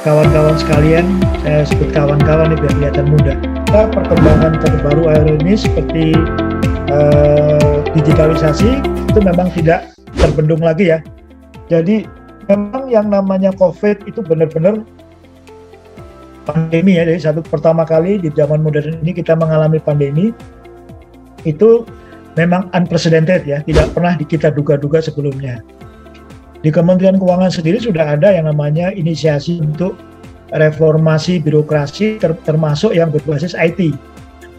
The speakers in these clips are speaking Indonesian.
kawan-kawan sekalian, saya sebut kawan-kawan ini biar kelihatan muda. Perkembangan terbaru akhir ini seperti digitalisasi itu memang tidak terbendung lagi ya. Jadi memang yang namanya COVID itu benar-benar pandemi ya. Jadi satu pertama kali di zaman modern ini kita mengalami pandemi itu memang unprecedented ya, tidak pernah kita duga-duga sebelumnya. Di Kementerian Keuangan sendiri sudah ada yang namanya inisiasi untuk reformasi birokrasi termasuk yang berbasis IT.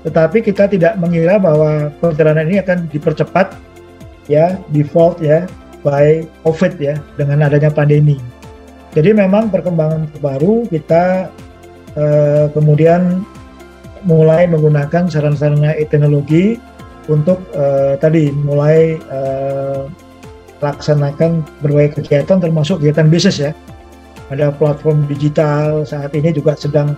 Tetapi kita tidak mengira bahwa perjalanan ini akan dipercepat ya, default ya, by COVID ya, dengan adanya pandemi. Jadi memang perkembangan terbaru kita kemudian mulai menggunakan sarana-sarana teknologi untuk tadi mulai laksanakan berbagai kegiatan termasuk kegiatan bisnis ya. Ada platform digital, saat ini juga sedang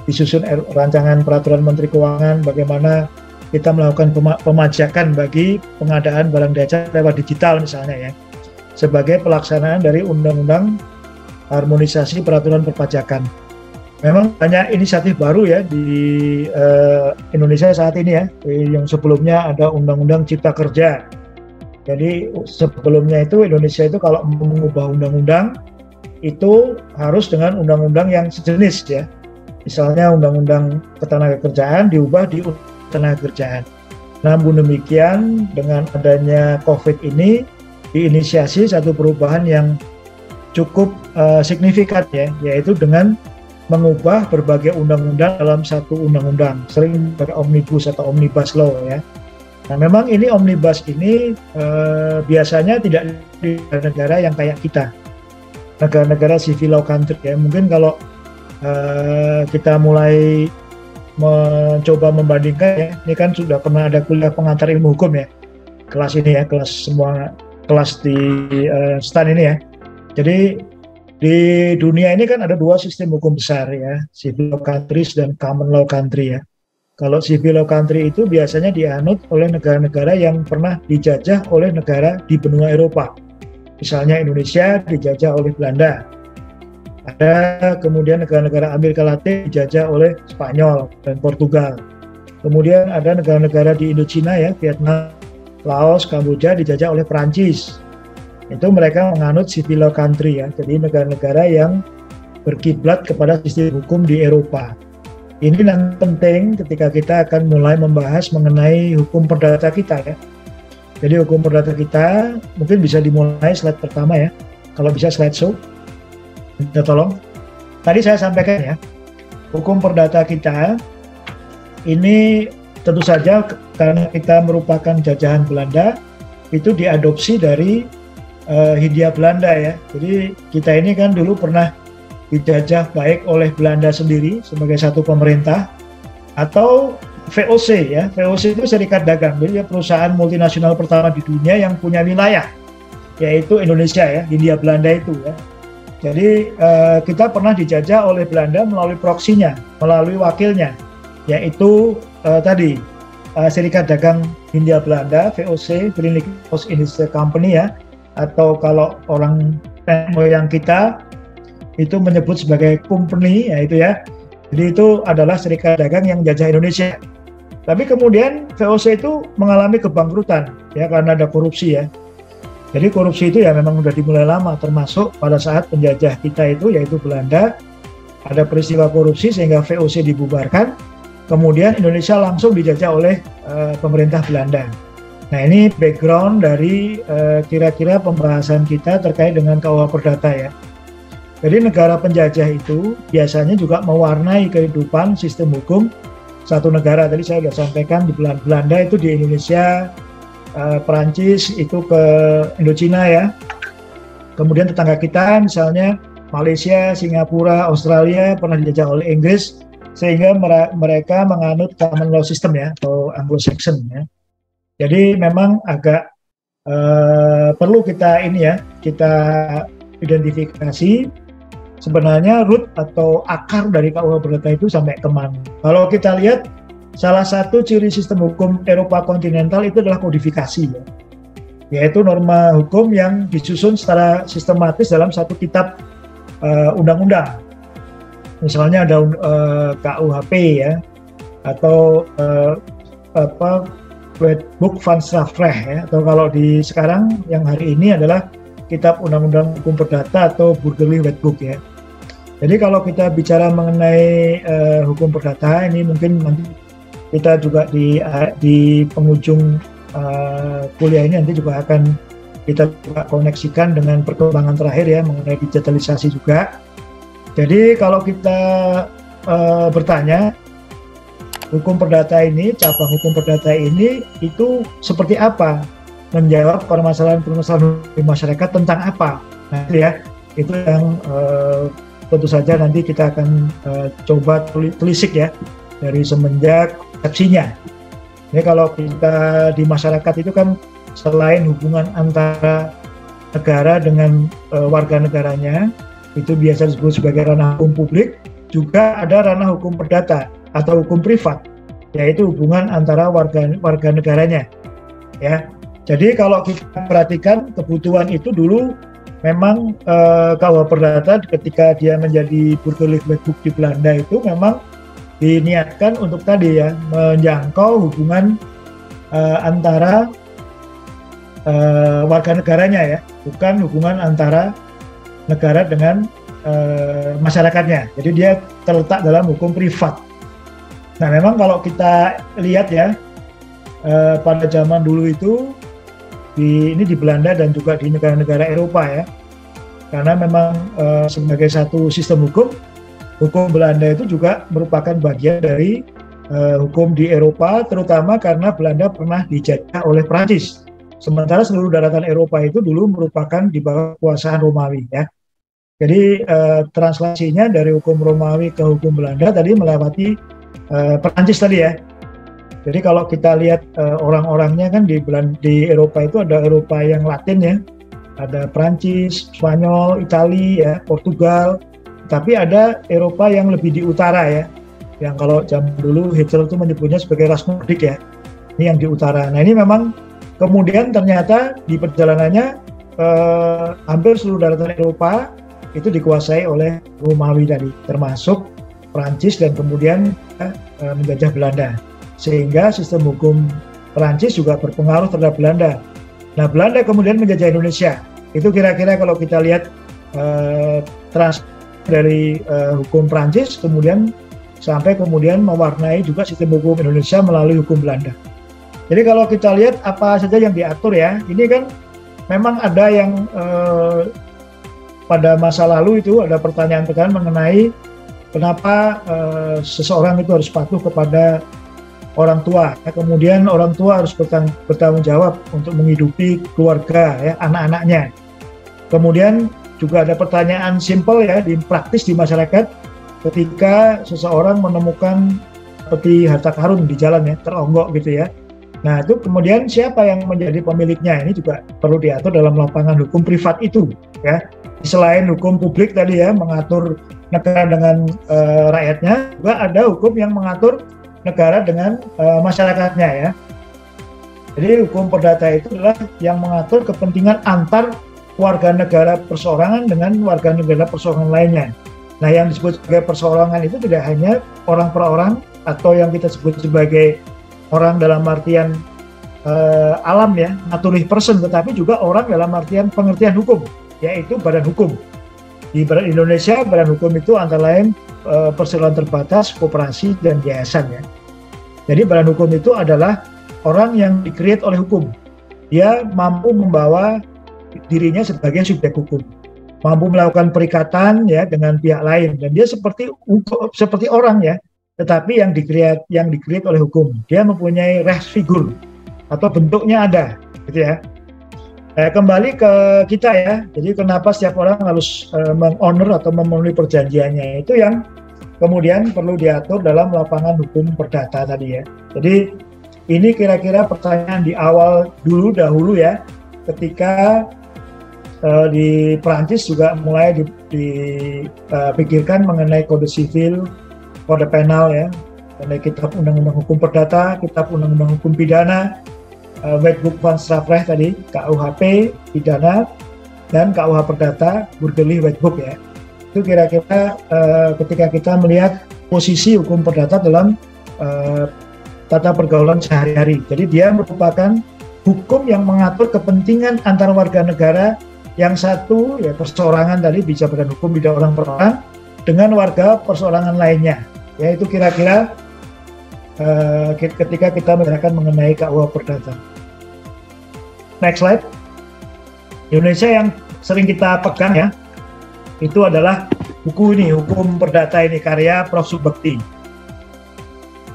disusun rancangan peraturan Menteri Keuangan bagaimana kita melakukan pemajakan bagi pengadaan barang jasa lewat digital misalnya ya, sebagai pelaksanaan dari Undang-Undang Harmonisasi Peraturan Perpajakan. Memang banyak inisiatif baru ya di Indonesia saat ini ya, yang sebelumnya ada Undang-Undang Cipta Kerja. Jadi sebelumnya itu Indonesia itu kalau mengubah undang-undang itu harus dengan undang-undang yang sejenis ya. Misalnya undang-undang ketenagakerjaan diubah di undang ketenagakerjaan. Namun demikian dengan adanya COVID ini diinisiasi satu perubahan yang cukup signifikan ya, yaitu dengan mengubah berbagai undang-undang dalam satu undang-undang, sering pakai omnibus atau omnibus law ya. Nah memang ini omnibus ini biasanya tidak di negara yang kayak kita, negara-negara civil law country ya. Mungkin kalau kita mulai mencoba membandingkan ya, ini kan sudah pernah ada kuliah pengantar ilmu hukum ya, kelas ini ya, kelas semua kelas di STAN ini ya. Jadi di dunia ini kan ada dua sistem hukum besar ya, civil law countries dan common law country ya. Kalau civil law country itu biasanya dianut oleh negara-negara yang pernah dijajah oleh negara di benua Eropa. Misalnya Indonesia dijajah oleh Belanda. Ada kemudian negara-negara Amerika Latin dijajah oleh Spanyol dan Portugal. Kemudian ada negara-negara di Indochina ya, Vietnam, Laos, Kamboja dijajah oleh Perancis. Itu mereka menganut civil law country ya. Jadi negara-negara yang berkiblat kepada sistem hukum di Eropa. Ini yang penting ketika kita akan mulai membahas mengenai hukum perdata kita ya. Jadi hukum perdata kita mungkin bisa dimulai slide pertama ya. Kalau bisa slide show. Minta tolong. Tadi saya sampaikan ya, hukum perdata kita ini tentu saja karena kita merupakan jajahan Belanda, itu diadopsi dari Hindia Belanda ya. Jadi kita ini kan dulu pernah dijajah baik oleh Belanda sendiri sebagai satu pemerintah atau VOC ya. VOC itu serikat dagang, jadi perusahaan multinasional pertama di dunia yang punya wilayah, yaitu Indonesia ya, Hindia Belanda itu ya. Jadi kita pernah dijajah oleh Belanda melalui proksinya, melalui wakilnya, yaitu tadi serikat dagang Hindia Belanda, VOC, Verenigde Oost-Indische Company ya, atau kalau orang moyang kita itu menyebut sebagai company ya itu ya. Jadi itu adalah serikat dagang yang jajah Indonesia. Tapi kemudian VOC itu mengalami kebangkrutan ya karena ada korupsi ya. Jadi korupsi itu ya memang sudah dimulai lama, termasuk pada saat penjajah kita itu yaitu Belanda, ada peristiwa korupsi sehingga VOC dibubarkan. Kemudian Indonesia langsung dijajah oleh pemerintah Belanda. Nah ini background dari kira-kira pembahasan kita terkait dengan KUH Perdata ya. Jadi negara penjajah itu biasanya juga mewarnai kehidupan sistem hukum satu negara. Tadi saya sudah sampaikan di Belanda itu di Indonesia, Perancis itu ke Indochina ya. Kemudian tetangga kita misalnya Malaysia, Singapura, Australia pernah dijajah oleh Inggris sehingga mereka menganut common law system ya atau Anglo-Saxon ya. Jadi memang agak perlu kita ini ya, kita identifikasi sebenarnya root atau akar dari KUH Perdata itu sampai kemana. Kalau kita lihat salah satu ciri sistem hukum Eropa kontinental itu adalah kodifikasi ya. Yaitu norma hukum yang disusun secara sistematis dalam satu kitab undang-undang. Misalnya ada KUHP ya, atau Wetboek van Strafrecht ya, atau kalau di sekarang yang hari ini adalah Kitab Undang-Undang Hukum Perdata atau Burgerlijk Wetboek ya. Jadi kalau kita bicara mengenai hukum perdata, ini mungkin nanti kita juga di penghujung kuliah ini nanti juga akan kita juga koneksikan dengan perkembangan terakhir ya mengenai digitalisasi juga. Jadi kalau kita bertanya, hukum perdata ini, cabang hukum perdata ini itu seperti apa? Menjawab permasalahan-permasalahan di masyarakat tentang apa? Nah itu yang tentu saja nanti kita akan coba telisik ya dari semenjak persepsinya. Ini kalau kita di masyarakat itu kan selain hubungan antara negara dengan warga negaranya, itu biasa disebut sebagai ranah hukum publik, juga ada ranah hukum perdata atau hukum privat, yaitu hubungan antara warga negaranya. Ya, jadi kalau kita perhatikan kebutuhan itu dulu memang KUH Perdata ketika dia menjadi Burgerlijk Wetboek di Belanda itu memang diniatkan untuk tadi ya menjangkau hubungan antara warga negaranya ya, bukan hubungan antara negara dengan masyarakatnya. Jadi dia terletak dalam hukum privat. Nah memang kalau kita lihat ya pada zaman dulu itu ini di Belanda dan juga di negara-negara Eropa ya, karena memang sebagai satu sistem hukum Belanda itu juga merupakan bagian dari hukum di Eropa, terutama karena Belanda pernah dijajah oleh Prancis. Sementara seluruh daratan Eropa itu dulu merupakan di bawah kekuasaan Romawi ya. Jadi translasinya dari hukum Romawi ke hukum Belanda tadi melewati Perancis tadi ya. Jadi kalau kita lihat orang-orangnya kan di Eropa itu ada Eropa yang Latin ya, ada Perancis, Spanyol, Itali ya, Portugal. Tapi ada Eropa yang lebih di utara ya, yang kalau zaman dulu Hitler itu menyebutnya sebagai ras Nordik ya. Ini yang di utara. Nah ini memang kemudian ternyata di perjalanannya hampir seluruh daratan Eropa itu dikuasai oleh Romawi tadi, termasuk Prancis dan kemudian menjajah Belanda. Sehingga sistem hukum Prancis juga berpengaruh terhadap Belanda. Nah Belanda kemudian menjajah Indonesia. Itu kira-kira kalau kita lihat dari hukum Prancis kemudian sampai kemudian mewarnai juga sistem hukum Indonesia melalui hukum Belanda. Jadi kalau kita lihat apa saja yang diatur ya, ini kan memang ada yang pada masa lalu itu ada pertanyaan-pertanyaan mengenai kenapa seseorang itu harus patuh kepada orang tua. Ya, kemudian orang tua harus bertanggung jawab untuk menghidupi keluarga, ya, anak-anaknya. Kemudian juga ada pertanyaan simpel ya, praktis di masyarakat ketika seseorang menemukan seperti harta karun di jalan ya, teronggok gitu ya. Nah itu kemudian siapa yang menjadi pemiliknya, ini juga perlu diatur dalam lapangan hukum privat itu ya. Selain hukum publik tadi ya, mengatur negara dengan rakyatnya, juga ada hukum yang mengatur negara dengan masyarakatnya ya. Jadi hukum perdata itu adalah yang mengatur kepentingan antar warga negara perseorangan dengan warga negara perseorangan lainnya. Nah yang disebut sebagai perseorangan itu tidak hanya orang per orang atau yang kita sebut sebagai orang dalam artian alam ya, naturally person, tetapi juga orang dalam artian pengertian hukum, yaitu badan hukum. Di Indonesia, badan hukum itu antara lain perseroan terbatas, koperasi, dan yayasan ya. Jadi badan hukum itu adalah orang yang di-create oleh hukum. Dia mampu membawa dirinya sebagai subjek hukum, mampu melakukan perikatan ya dengan pihak lain, dan dia seperti orang ya, tetapi yang di-create oleh hukum. Dia mempunyai res figur atau bentuknya ada, gitu ya. Kembali ke kita ya, jadi kenapa setiap orang harus menghonor atau memenuhi perjanjiannya, itu yang kemudian perlu diatur dalam lapangan hukum perdata tadi ya. Jadi ini kira-kira pertanyaan di awal dahulu ya, ketika di Perancis juga mulai dipikirkan mengenai kode sivil, kode penal ya, mengenai kitab undang-undang hukum perdata, kitab undang-undang hukum pidana, Wetboek van Strafrecht tadi, KUHP pidana, dan KUH perdata Burgerlijk Wetboek ya. Itu kira-kira ketika kita melihat posisi hukum perdata dalam tata pergaulan sehari-hari. Jadi dia merupakan hukum yang mengatur kepentingan antar warga negara, yang satu ya perseorangan tadi bisa badan hukum bidang orang per orang dengan warga perseorangan lainnya. Ya itu kira-kira ketika kita membicarakan mengenai KUH Perdata. Next slide. Indonesia yang sering kita pegang ya, itu adalah buku ini, Hukum Perdata ini, karya Prof. Subekti.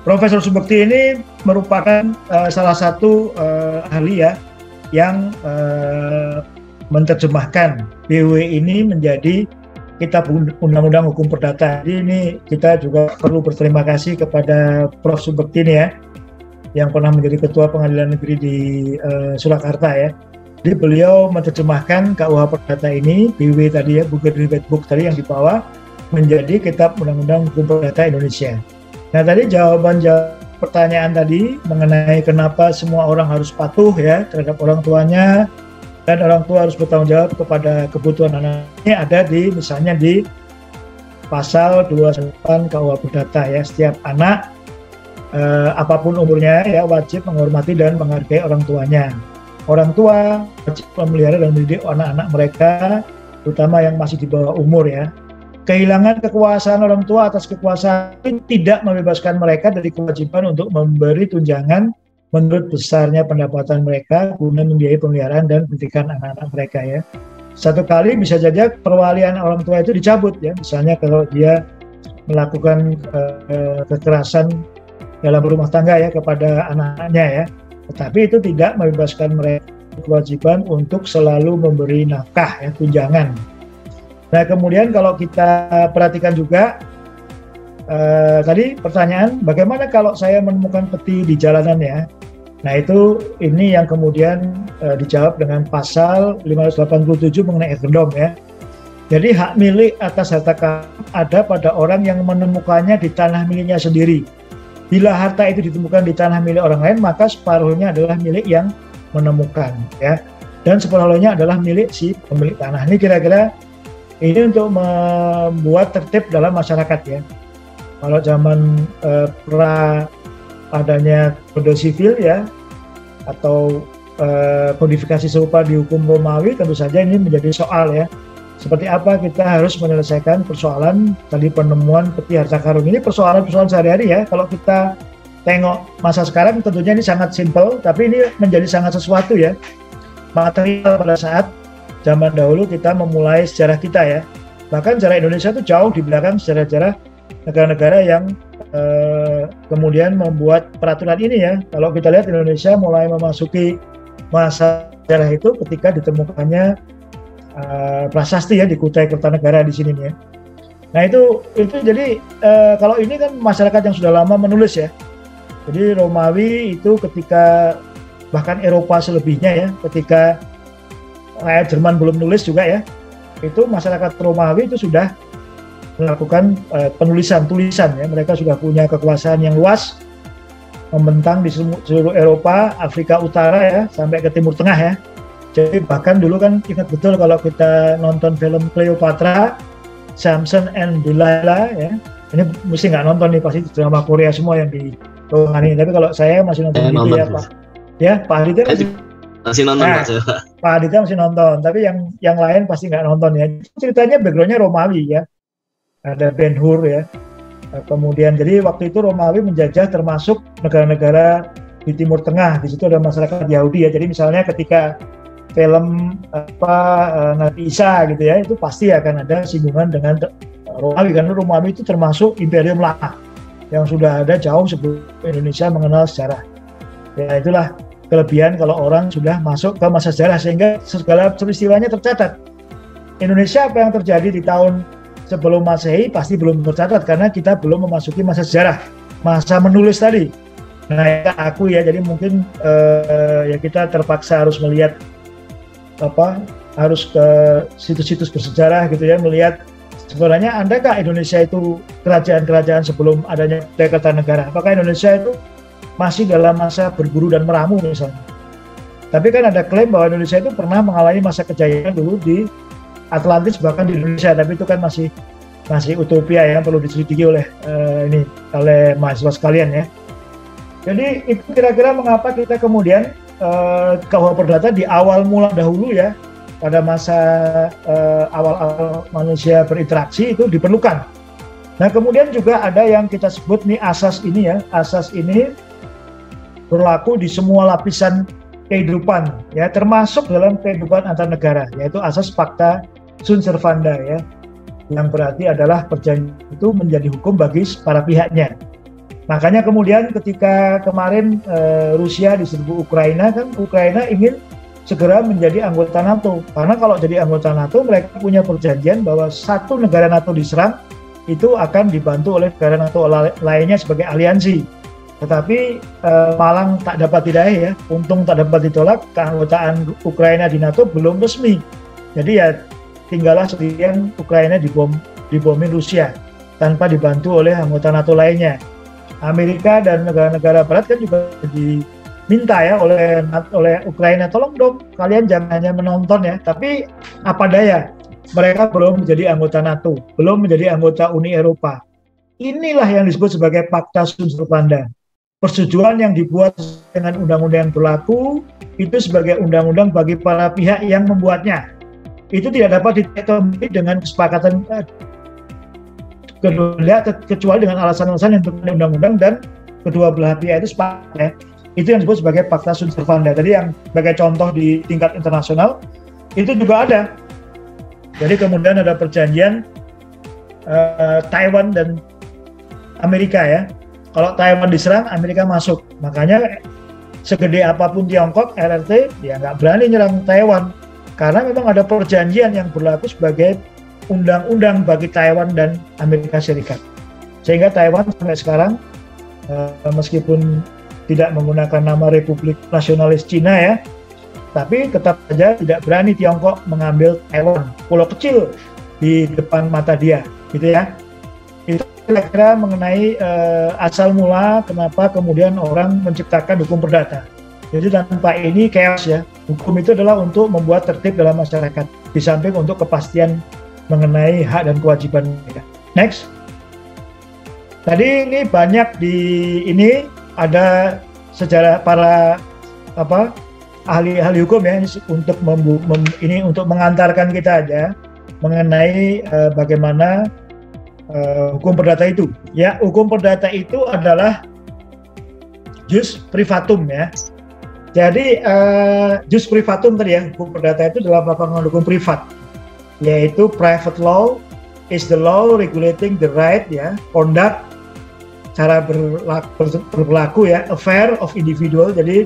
Profesor Subekti ini merupakan salah satu ahli ya yang menerjemahkan BUW ini menjadi Kitab Undang-Undang Hukum Perdata. Jadi ini kita juga perlu berterima kasih kepada Prof. Subekti ini ya, yang pernah menjadi Ketua Pengadilan Negeri di Surakarta ya. Jadi beliau menerjemahkan KUH Perdata ini, BUW tadi ya, Buku Derivative Book tadi yang dibawa, menjadi Kitab Undang-Undang Hukum Perdata Indonesia. Nah tadi jawaban pertanyaan tadi mengenai kenapa semua orang harus patuh ya terhadap orang tuanya, dan orang tua harus bertanggung jawab kepada kebutuhan anaknya, ada di misalnya di pasal 28 KUH Perdata ya. Setiap anak apapun umurnya ya wajib menghormati dan menghargai orang tuanya. Orang tua wajib memelihara dan mendidik anak-anak mereka, terutama yang masih di bawah umur ya. Kehilangan kekuasaan orang tua atas kekuasaan tidak membebaskan mereka dari kewajiban untuk memberi tunjangan menurut besarnya pendapatan mereka guna membiayai pemeliharaan dan pendidikan anak-anak mereka ya. Satu kali bisa saja perwalian orang tua itu dicabut ya, misalnya kalau dia melakukan kekerasan dalam rumah tangga ya kepada anak-anaknya ya. Tetapi itu tidak membebaskan mereka kewajiban untuk selalu memberi nafkah ya, tunjangan. Nah kemudian kalau kita perhatikan juga tadi pertanyaan, bagaimana kalau saya menemukan peti di jalanan ya? Nah itu ini yang kemudian dijawab dengan pasal 587 mengenai egendom ya. Jadi hak milik atas harta karun ada pada orang yang menemukannya di tanah miliknya sendiri. Bila harta itu ditemukan di tanah milik orang lain, maka separuhnya adalah milik yang menemukan ya. Dan separuhnya adalah milik si pemilik tanah. Ini kira-kira ini untuk membuat tertib dalam masyarakat ya. Kalau zaman pra adanya kode sivil ya, atau kodifikasi serupa di hukum Romawi, tentu saja ini menjadi soal ya. Seperti apa kita harus menyelesaikan persoalan tadi penemuan peti harta karun ini, persoalan-persoalan sehari-hari ya. Kalau kita tengok masa sekarang tentunya ini sangat simpel, tapi ini menjadi sangat sesuatu ya. Material pada saat zaman dahulu kita memulai sejarah kita ya. Bahkan sejarah Indonesia itu jauh di belakang sejarah-sejarah negara-negara yang kemudian membuat peraturan ini ya. Kalau kita lihat Indonesia mulai memasuki masa sejarah itu ketika ditemukannya prasasti ya di Kutai Kertanegara di sini ya. Nah itu jadi kalau ini kan masyarakat yang sudah lama menulis ya. Jadi Romawi itu ketika bahkan Eropa selebihnya ya, ketika rakyat Jerman belum nulis juga ya, itu masyarakat Romawi itu sudah melakukan tulisan ya. Mereka sudah punya kekuasaan yang luas, membentang di seluruh Eropa, Afrika Utara ya, sampai ke Timur Tengah ya. Jadi bahkan dulu kan ingat betul kalau kita nonton film Cleopatra, Samson and Delilah ya. Ini mesti nggak nonton nih, pasti drama Korea semua yang di ruangan ini. Tapi kalau saya masih nonton gitu ya Pak. Ya Pak Aditya masih nonton Pak Aditya masih nonton, tapi yang lain pasti nggak nonton ya. Ceritanya backgroundnya Romawi ya, ada Ben Hur ya. Kemudian jadi waktu itu Romawi menjajah termasuk negara-negara di Timur Tengah. Di situ ada masyarakat Yahudi ya. Jadi misalnya ketika film Nabi Isa gitu ya, itu pasti akan ada singgungan dengan Romawi, karena Romawi itu termasuk imperium lama yang sudah ada jauh sebelum Indonesia mengenal sejarah. Ya itulah kelebihan kalau orang sudah masuk ke masa sejarah, sehingga segala peristiwanya tercatat. Indonesia apa yang terjadi di tahun sebelum Masehi pasti belum tercatat karena kita belum memasuki masa sejarah, masa menulis tadi. Nah aku ya, jadi mungkin ya kita terpaksa harus melihat harus ke situs-situs bersejarah gitu ya, melihat sebenarnya adakah Indonesia itu kerajaan-kerajaan sebelum adanya Kertanegara. Apakah Indonesia itu masih dalam masa berburu dan meramu misalnya. Tapi kan ada klaim bahwa Indonesia itu pernah mengalami masa kejayaan dulu di Atlantis bahkan di Indonesia, tapi itu kan masih utopia ya, perlu diselidiki oleh mahasiswa sekalian ya. Jadi itu kira-kira mengapa kita kemudian KUH Perdata di awal mula dahulu ya, pada masa awal-awal manusia berinteraksi itu diperlukan. Nah kemudian juga ada yang kita sebut nih asas ini ya, asas ini berlaku di semua lapisan kehidupan ya, termasuk dalam kehidupan antar negara, yaitu asas Pacta Sunt Servanda ya, yang berarti adalah perjanjian itu menjadi hukum bagi para pihaknya. Makanya kemudian ketika kemarin Rusia diserbu Ukraina, kan Ukraina ingin segera menjadi anggota NATO. Karena kalau jadi anggota NATO, mereka punya perjanjian bahwa satu negara NATO diserang, itu akan dibantu oleh negara NATO lainnya sebagai aliansi. Tetapi malang tak dapat diraih ya, untung tak dapat ditolak, keanggotaan Ukraina di NATO belum resmi. Jadi ya tinggallah sendirian Ukraina dibomin Rusia tanpa dibantu oleh anggota NATO lainnya. Amerika dan negara-negara Barat kan juga diminta ya oleh Ukraina, tolong dong kalian jangan hanya menonton ya, tapi apa daya mereka belum menjadi anggota NATO, belum menjadi anggota Uni Eropa. Inilah yang disebut sebagai Pacta Sunt Servanda. Persetujuan yang dibuat dengan undang-undang yang berlaku itu sebagai undang-undang bagi para pihak yang membuatnya. Itu tidak dapat ditemui dengan kesepakatan kedua pihak kecuali dengan alasan-alasan yang terkait undang-undang dan kedua belah pihak itu sepakat ya. Itu yang disebut sebagai Pacta Sunt Servanda. Tadi yang sebagai contoh di tingkat internasional itu juga ada. Jadi kemudian ada perjanjian Taiwan dan Amerika ya. Kalau Taiwan diserang, Amerika masuk. Makanya segede apapun Tiongkok, RRT, ya nggak berani nyerang Taiwan. Karena memang ada perjanjian yang berlaku sebagai undang-undang bagi Taiwan dan Amerika Serikat. Sehingga Taiwan sampai sekarang, meskipun tidak menggunakan nama Republik Nasionalis Cina ya, tapi tetap saja tidak berani Tiongkok mengambil Taiwan, pulau kecil di depan mata dia, gitu ya. Itu kira-kira mengenai asal mula kenapa kemudian orang menciptakan hukum perdata. Jadi tanpa ini chaos ya. Hukum itu adalah untuk membuat tertib dalam masyarakat, di samping untuk kepastian mengenai hak dan kewajiban mereka. Next. Tadi ini banyak di ini ada sejarah para ahli-ahli hukum ya, untuk untuk mengantarkan kita aja mengenai bagaimana hukum perdata itu. Ya, hukum perdata itu adalah jus privatum ya. Jadi jus privatum tadi ya, hukum perdata itu dalam lapangan hukum privat, yaitu private law is the law regulating the right ya, conduct, cara berlaku ya, affair of individual. Jadi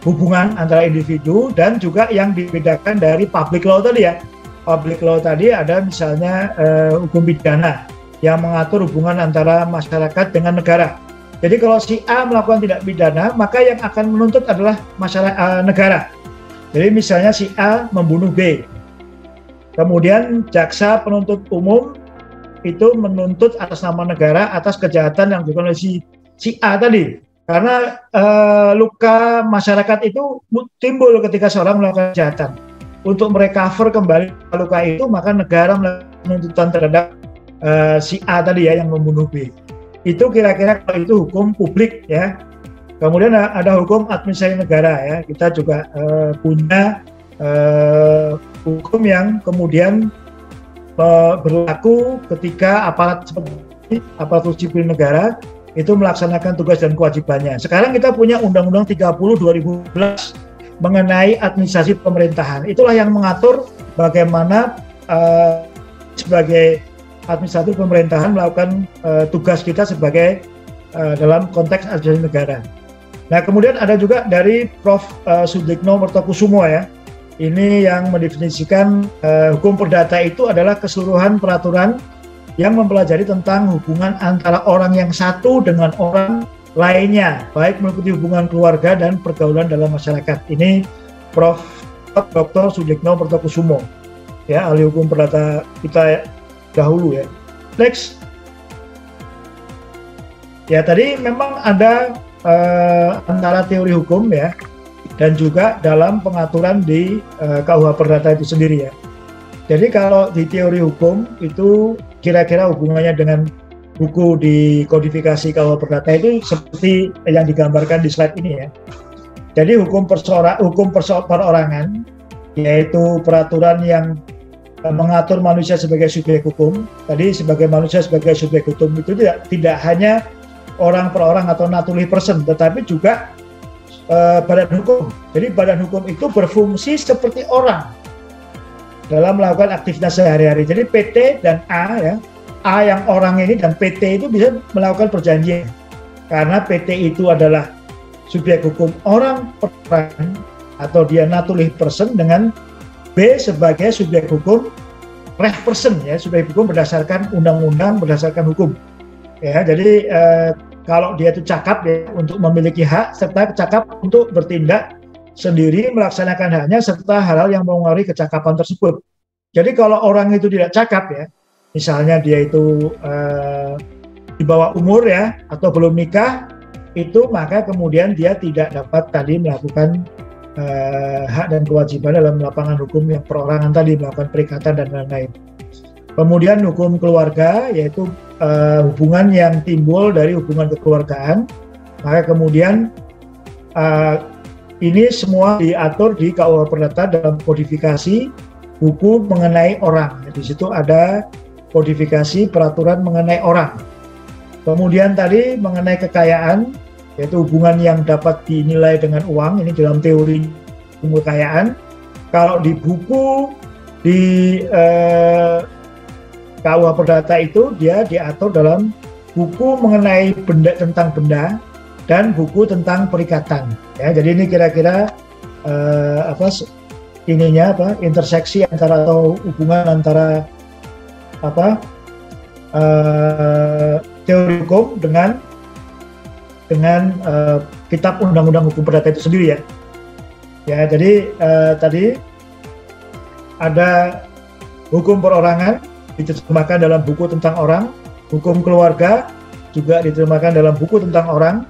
hubungan antara individu, dan juga yang dibedakan dari public law tadi ya. Public law tadi ada misalnya hukum pidana yang mengatur hubungan antara masyarakat dengan negara. Jadi kalau si A melakukan tindak pidana, maka yang akan menuntut adalah negara. Jadi misalnya si A membunuh B, kemudian jaksa penuntut umum itu menuntut atas nama negara atas kejahatan yang dilakukan oleh si A tadi. Karena luka masyarakat itu timbul ketika seorang melakukan kejahatan. Untuk merecover kembali luka itu, maka negara melakukan penuntutan terhadap si A tadi ya yang membunuh B. Itu kira-kira kalau itu hukum publik ya. Kemudian ada hukum administrasi negara ya. Kita juga punya hukum yang kemudian berlaku ketika aparatur sipil negara itu melaksanakan tugas dan kewajibannya. Sekarang kita punya Undang-Undang 30 2011 mengenai administrasi pemerintahan. Itulah yang mengatur bagaimana sebagai administratif pemerintahan melakukan tugas kita sebagai dalam konteks administrasi negara. Nah, kemudian ada juga dari Prof. Sudikno Mertokusumo ya. Ini yang mendefinisikan hukum perdata itu adalah keseluruhan peraturan yang mempelajari tentang hubungan antara orang yang satu dengan orang lainnya, baik meliputi hubungan keluarga dan pergaulan dalam masyarakat. Ini Prof. Dr. Sudikno Mertokusumo, ya, ahli hukum perdata kita dahulu ya. Next. Ya, tadi memang ada antara teori hukum ya dan juga dalam pengaturan di KUH Perdata itu sendiri ya. Jadi kalau di teori hukum itu kira-kira hubungannya dengan buku di kodifikasi KUH Perdata itu seperti yang digambarkan di slide ini ya. Jadi hukum perorangan yaitu peraturan yang mengatur manusia sebagai subjek hukum. Tadi sebagai manusia sebagai subjek hukum itu tidak hanya orang per orang atau naturally person, tetapi juga badan hukum. Jadi badan hukum itu berfungsi seperti orang dalam melakukan aktivitas sehari-hari. Jadi PT dan A ya, A yang orang ini dan PT itu bisa melakukan perjanjian. Karena PT itu adalah subjek hukum orang per orang atau dia naturally person dengan B sebagai subjek hukum reh person ya, subjek hukum berdasarkan undang-undang, berdasarkan hukum. Ya, jadi kalau dia itu cakap ya untuk memiliki hak serta cakap untuk bertindak sendiri melaksanakan haknya serta hal-hal yang mempengaruhi kecakapan tersebut. Jadi kalau orang itu tidak cakap ya, misalnya dia itu di bawah umur ya atau belum nikah, itu maka kemudian dia tidak dapat tadi melakukan hak dan kewajiban dalam lapangan hukum yang perorangan tadi, melakukan perikatan dan lain-lain. Kemudian hukum keluarga yaitu hubungan yang timbul dari hubungan kekeluargaan, maka kemudian ini semua diatur di KUH Perdata dalam kodifikasi buku mengenai orang. Di situ ada kodifikasi peraturan mengenai orang. Kemudian tadi mengenai kekayaan, yaitu hubungan yang dapat dinilai dengan uang, ini dalam teori kekayaan. Kalau di buku di KUH Perdata itu dia diatur dalam buku mengenai benda tentang benda dan buku tentang perikatan. Ya, jadi ini kira-kira interseksi antara atau hubungan antara teori hukum dengan kitab undang-undang hukum perdata itu sendiri ya. Ya, jadi tadi ada hukum perorangan diterjemahkan dalam buku tentang orang, hukum keluarga juga diterjemahkan dalam buku tentang orang,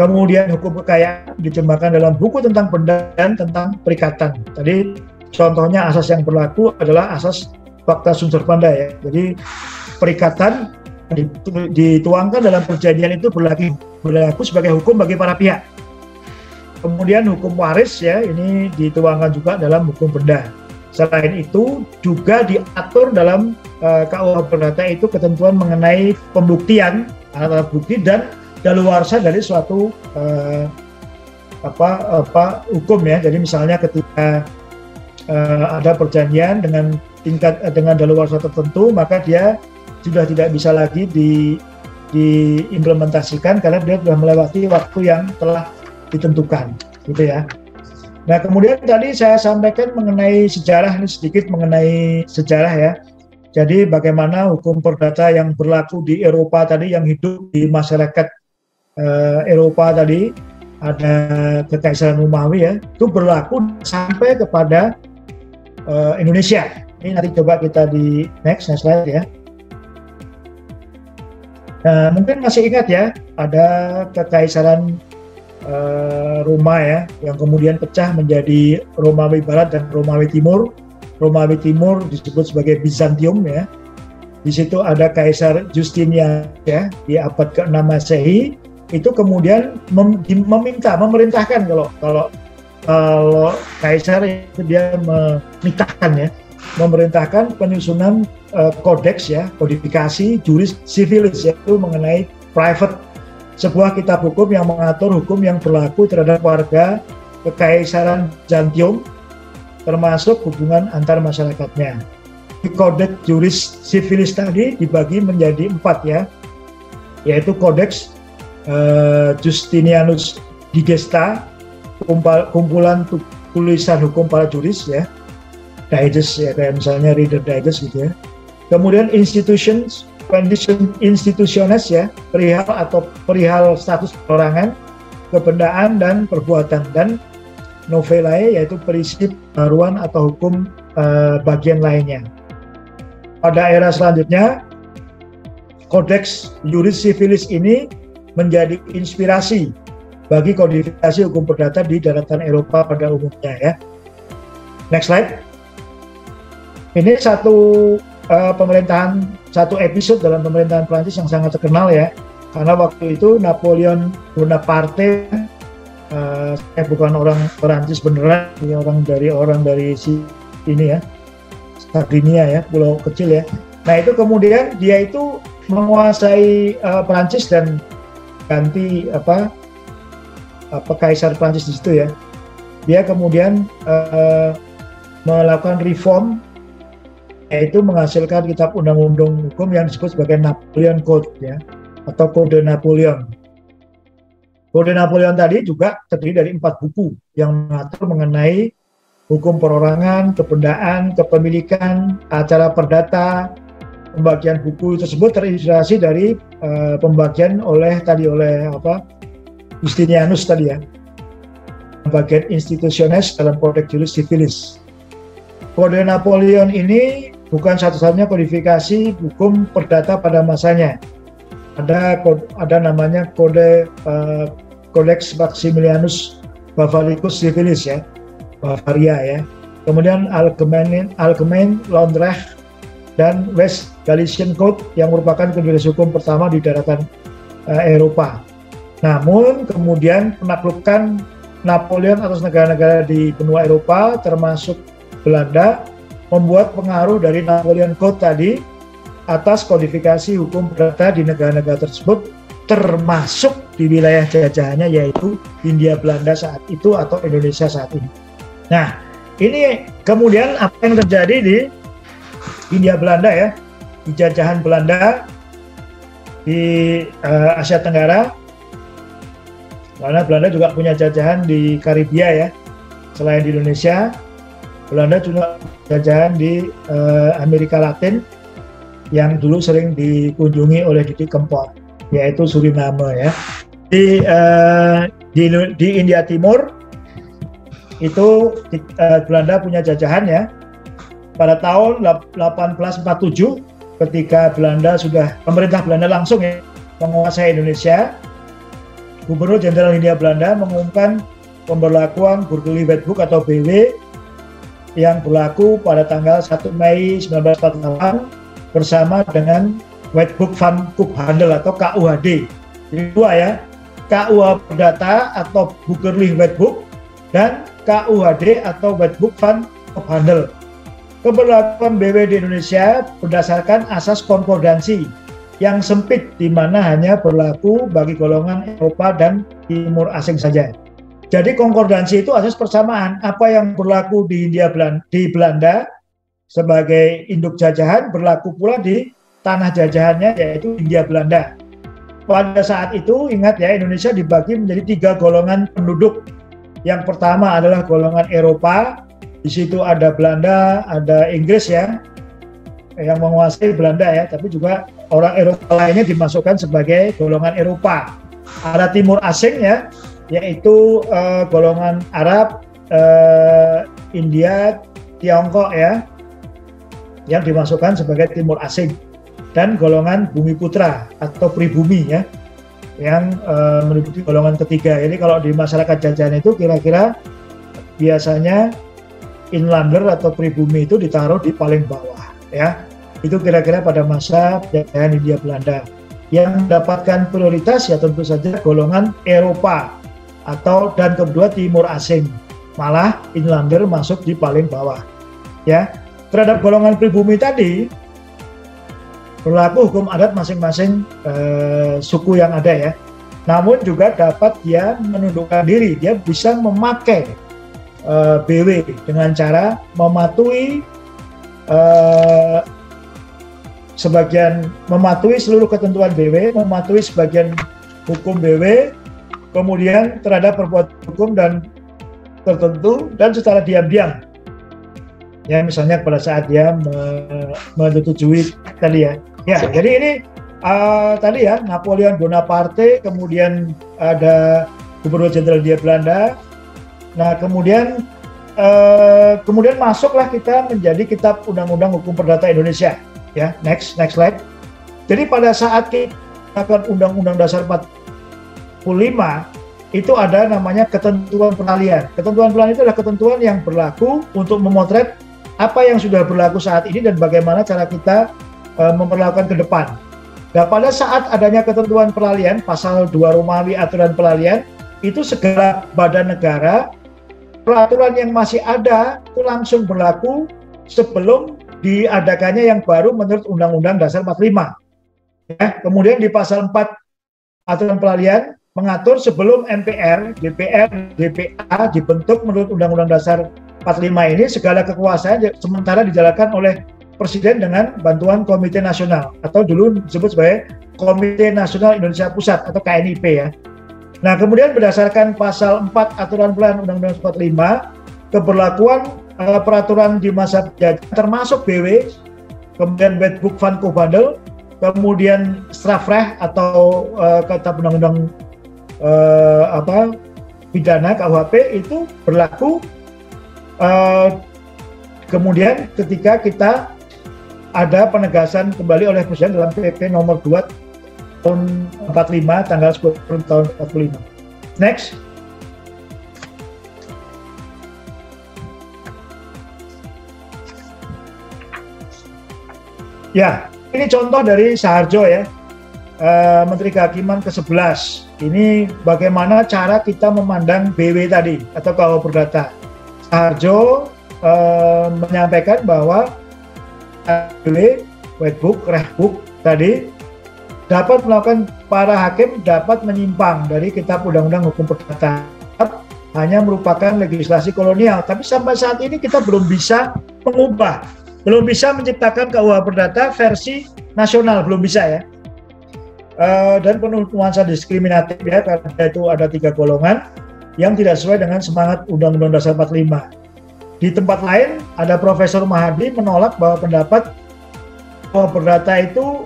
kemudian hukum kekayaan diterjemahkan dalam buku tentang benda dan tentang perikatan. Tadi contohnya asas yang berlaku adalah asas fakta sumber benda ya. Jadi perikatan dituangkan dalam perjanjian itu berlaku sebagai hukum bagi para pihak. Kemudian hukum waris ya, ini dituangkan juga dalam hukum benda. Selain itu juga diatur dalam KUH Perdata itu ketentuan mengenai pembuktian alat bukti dan daluarsa dari suatu hukum ya. Jadi misalnya ketika ada perjanjian dengan daluarsa tertentu, maka dia sudah tidak bisa lagi diimplementasikan karena dia sudah melewati waktu yang telah ditentukan, gitu ya. Nah, kemudian tadi saya sampaikan mengenai sejarah, ini sedikit mengenai sejarah ya. Jadi bagaimana hukum perdata yang berlaku di Eropa tadi, yang hidup di masyarakat Eropa tadi, ada Kekaisaran Romawi ya, itu berlaku sampai kepada Indonesia. Ini nanti coba kita di next slide ya. Nah, mungkin masih ingat ya, ada Kekaisaran Roma ya, yang kemudian pecah menjadi Romawi Barat dan Romawi Timur. Romawi Timur disebut sebagai Bizantium ya. Di situ ada Kaisar Justinianus ya di abad ke-6 Masehi. Itu kemudian memerintahkan kalau Kaisar itu dia memerintahkan penyusunan kodeks ya, kodifikasi juris civilis yaitu mengenai private, sebuah kitab hukum yang mengatur hukum yang berlaku terhadap warga Kekaisaran Bizantium termasuk hubungan antar masyarakatnya. Kodeks juris civilis tadi dibagi menjadi 4 ya, yaitu kodeks Justinianus Digesta, kumpulan tulisan hukum para juris ya, digest ya, kayak misalnya Reader Digest gitu ya. Kemudian institutiones ya, perihal status perorangan, kebendaan dan perbuatan, dan novelae yaitu prinsip baruan atau hukum bagian lainnya. Pada era selanjutnya, Kodeks Juris Civilis ini menjadi inspirasi bagi kodifikasi hukum perdata di daratan Eropa pada umumnya ya. Next slide. Ini satu episode dalam pemerintahan Prancis yang sangat terkenal ya, karena waktu itu Napoleon Bonaparte, saya bukan orang Prancis beneran, orang dari ini ya, Sardinia ya, pulau kecil ya. Nah itu kemudian dia itu menguasai Prancis dan ganti Kaisar Prancis di situ ya. Dia kemudian melakukan reform, yaitu menghasilkan kitab undang-undang hukum yang disebut sebagai Napoleon Code ya, atau Kode Napoleon. Kode Napoleon tadi juga terdiri dari 4 buku yang mengatur mengenai hukum perorangan, kebendaan, kepemilikan, acara perdata. Pembagian buku tersebut terinspirasi dari pembagian oleh Justinianus tadi ya, pembagian institusiones dalam Codex Juris Civilis. Kode Napoleon ini bukan satu-satunya kodifikasi hukum perdata pada masanya. Ada namanya Codex Maximilianus Bavaricus Civilis ya, Bavaria ya. Kemudian Allgemein Landrecht dan West Galician Code yang merupakan kodifikasi hukum pertama di daratan Eropa. Namun kemudian penaklukan Napoleon atas negara-negara di benua Eropa termasuk Belanda membuat pengaruh dari Napoleon Code tadi atas kodifikasi hukum perdata di negara-negara tersebut, termasuk di wilayah jajahannya yaitu Hindia Belanda saat itu atau Indonesia saat ini. Nah, ini kemudian apa yang terjadi di Hindia Belanda ya, di jajahan Belanda di Asia Tenggara, karena Belanda juga punya jajahan di Karibia ya, selain di Indonesia. Belanda juga jajahan di Amerika Latin yang dulu sering dikunjungi oleh Didi Kempot, yaitu Suriname ya. Di India Timur itu Belanda punya jajahan ya. Pada tahun 1847 ketika pemerintah Belanda langsung ya menguasai Indonesia, Gubernur Jenderal Hindia Belanda mengumumkan pemberlakuan Burgerly Wetboek atau BW yang berlaku pada tanggal 1 Mei 1948 bersama dengan Wetboek van Koophandel atau KUHD. Jadi dua ya, KUH Perdata atau Burgerly Wetboek dan KUHD atau Wetboek van Koophandel. Keberlakuan BW di Indonesia berdasarkan asas konkordansi yang sempit, di mana hanya berlaku bagi golongan Eropa dan Timur asing saja. Jadi konkordansi itu asas persamaan. Apa yang berlaku di Belanda sebagai induk jajahan berlaku pula di tanah jajahannya yaitu Hindia Belanda. Pada saat itu ingat ya, Indonesia dibagi menjadi 3 golongan penduduk. Yang pertama adalah golongan Eropa. Di situ ada Belanda, ada Inggris ya, yang menguasai Belanda ya, tapi juga orang Eropa lainnya dimasukkan sebagai golongan Eropa. Ada Timur asing ya, yaitu golongan Arab, India, Tiongkok ya, yang dimasukkan sebagai Timur asing, dan golongan Bumi Putra atau pribumi ya, yang meliputi golongan ketiga. Jadi kalau di masyarakat jajahan itu kira-kira biasanya inlander atau pribumi itu ditaruh di paling bawah ya. Itu kira-kira pada masa jajahan Hindia Belanda. Yang mendapatkan prioritas ya tentu saja golongan Eropa dan kedua Timur asing. Malah inlander masuk di paling bawah. Ya. Terhadap golongan pribumi tadi berlaku hukum adat masing-masing suku yang ada ya. Namun juga dapat dia menundukkan diri, dia bisa memakai BW dengan cara mematuhi seluruh ketentuan BW, mematuhi sebagian hukum BW, kemudian terhadap perbuatan hukum dan tertentu dan secara diam-diam. Ya, misalnya pada saat dia menyetujui tadi ya. Ya, jadi ini tadi ya Napoleon Bonaparte, kemudian ada Gubernur Jenderal Hindia Belanda. Nah, kemudian masuklah kita menjadi Kitab Undang-Undang Hukum Perdata Indonesia. Ya, next slide. Jadi pada saat kita melakukan Undang-Undang Dasar 45, itu ada namanya ketentuan peralihan. Ketentuan peralihan itu adalah ketentuan yang berlaku untuk memotret apa yang sudah berlaku saat ini dan bagaimana cara kita memperlakukan ke depan. Nah, pada saat adanya ketentuan peralihan, pasal 2 Romawi aturan peralihan, itu segala badan negara, peraturan yang masih ada itu langsung berlaku sebelum diadakannya yang baru menurut Undang-Undang Dasar 45. Ya, kemudian di pasal 4 aturan peralihan mengatur sebelum MPR, DPR, DPA dibentuk menurut Undang-Undang Dasar 45 ini, segala kekuasaan sementara dijalankan oleh Presiden dengan bantuan Komite Nasional atau dulu disebut sebagai Komite Nasional Indonesia Pusat atau KNIP ya. Nah, kemudian berdasarkan pasal 4 aturan peralihan Undang-Undang 45, keberlakuan peraturan di masa penjajahan termasuk BW, kemudian Wetboek van Koophandel, kemudian strafrecht atau kitab undang-undang pidana KUHP itu berlaku kemudian ketika kita ada penegasan kembali oleh Presiden dalam PP nomor 2 tahun 45 tanggal 10 tahun 45. Next. Ya, ini contoh dari Saharjo ya, Menteri Kehakiman ke-11. Ini bagaimana cara kita memandang BW tadi atau KUH Perdata. Saharjo menyampaikan bahwa BW, Wetboek, Rechtboek tadi dapat melakukan, para hakim dapat menyimpang dari Kitab Undang-Undang Hukum Perdata, hanya merupakan legislasi kolonial. Tapi sampai saat ini kita belum bisa mengubah, belum bisa menciptakan KUH Perdata versi nasional, belum bisa ya. Dan penuh nuansa diskriminatif ya, karena itu ada 3 golongan yang tidak sesuai dengan semangat Undang-Undang Dasar 45. Di tempat lain ada Profesor Mahadi menolak bahwa pendapat KUH Perdata itu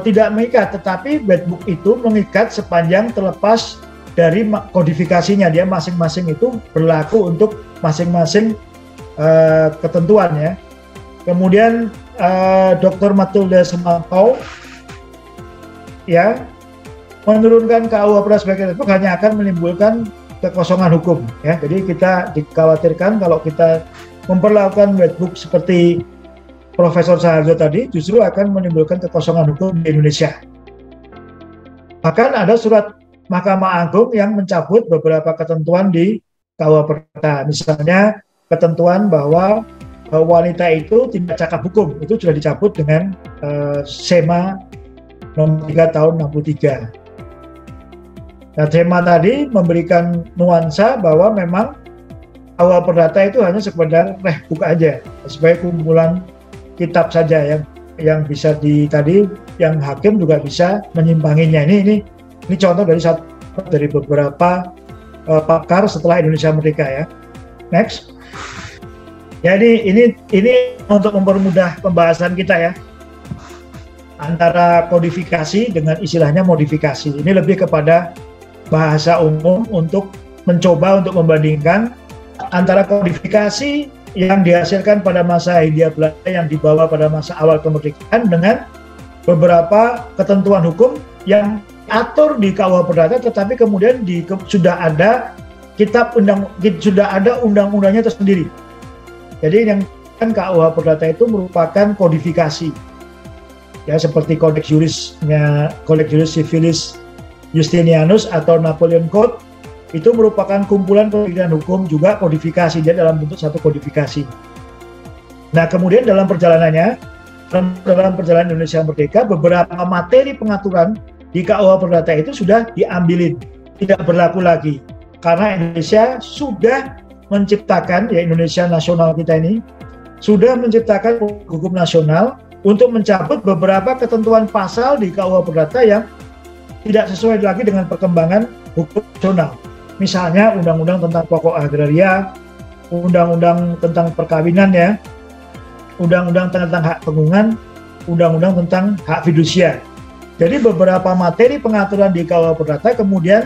tidak mengikat, tetapi Wetboek itu mengikat sepanjang terlepas dari kodifikasinya. Dia masing-masing itu berlaku untuk masing-masing ketentuan ya. Kemudian Dr. Matilda Semantau ya menurunkan KUH Perdata sebagai Wetboek hanya akan menimbulkan kekosongan hukum ya. Jadi kita dikhawatirkan kalau kita memperlakukan Wetboek seperti Profesor Saharjo tadi justru akan menimbulkan kekosongan hukum di Indonesia. Bahkan ada surat Mahkamah Agung yang mencabut beberapa ketentuan di KUH Perdata. Misalnya ketentuan bahwa wanita itu tidak cakap hukum, itu sudah dicabut dengan SEMA nomor 3 tahun 63. Nah, SEMA tadi memberikan nuansa bahwa memang KUH Perdata itu hanya sekedar Rechtboek aja, sebagai kumpulan kitab saja yang bisa tadi yang hakim juga bisa menyimpanginya. Ini contoh dari beberapa pakar setelah Indonesia Merdeka ya. Next. Jadi ini untuk mempermudah pembahasan kita ya, antara kodifikasi dengan istilahnya modifikasi. Ini lebih kepada bahasa umum untuk mencoba untuk membandingkan antara kodifikasi yang dihasilkan pada masa Hindia Belanda yang dibawa pada masa awal kemerdekaan dengan beberapa ketentuan hukum yang atur di KUH Perdata, tetapi kemudian sudah ada undang-undangnya tersendiri. Jadi yang KUH Perdata itu merupakan kodifikasi ya, seperti Codex Juris Civilis Justinianus atau Napoleon Code. Itu merupakan kumpulan pemikiran hukum juga kodifikasi, dia dalam bentuk satu kodifikasi. Nah, kemudian dalam perjalanan Indonesia Merdeka, beberapa materi pengaturan di KUH Perdata itu sudah diambilin, tidak berlaku lagi. Karena Indonesia sudah menciptakan, ya Indonesia nasional kita ini, sudah menciptakan hukum nasional untuk mencabut beberapa ketentuan pasal di KUH Perdata yang tidak sesuai lagi dengan perkembangan hukum nasional. Misalnya undang-undang tentang pokok agraria, undang-undang tentang perkawinan ya, undang-undang tentang hak tanggungan, undang-undang tentang hak fidusia. Jadi beberapa materi pengaturan di KUH Perdata kemudian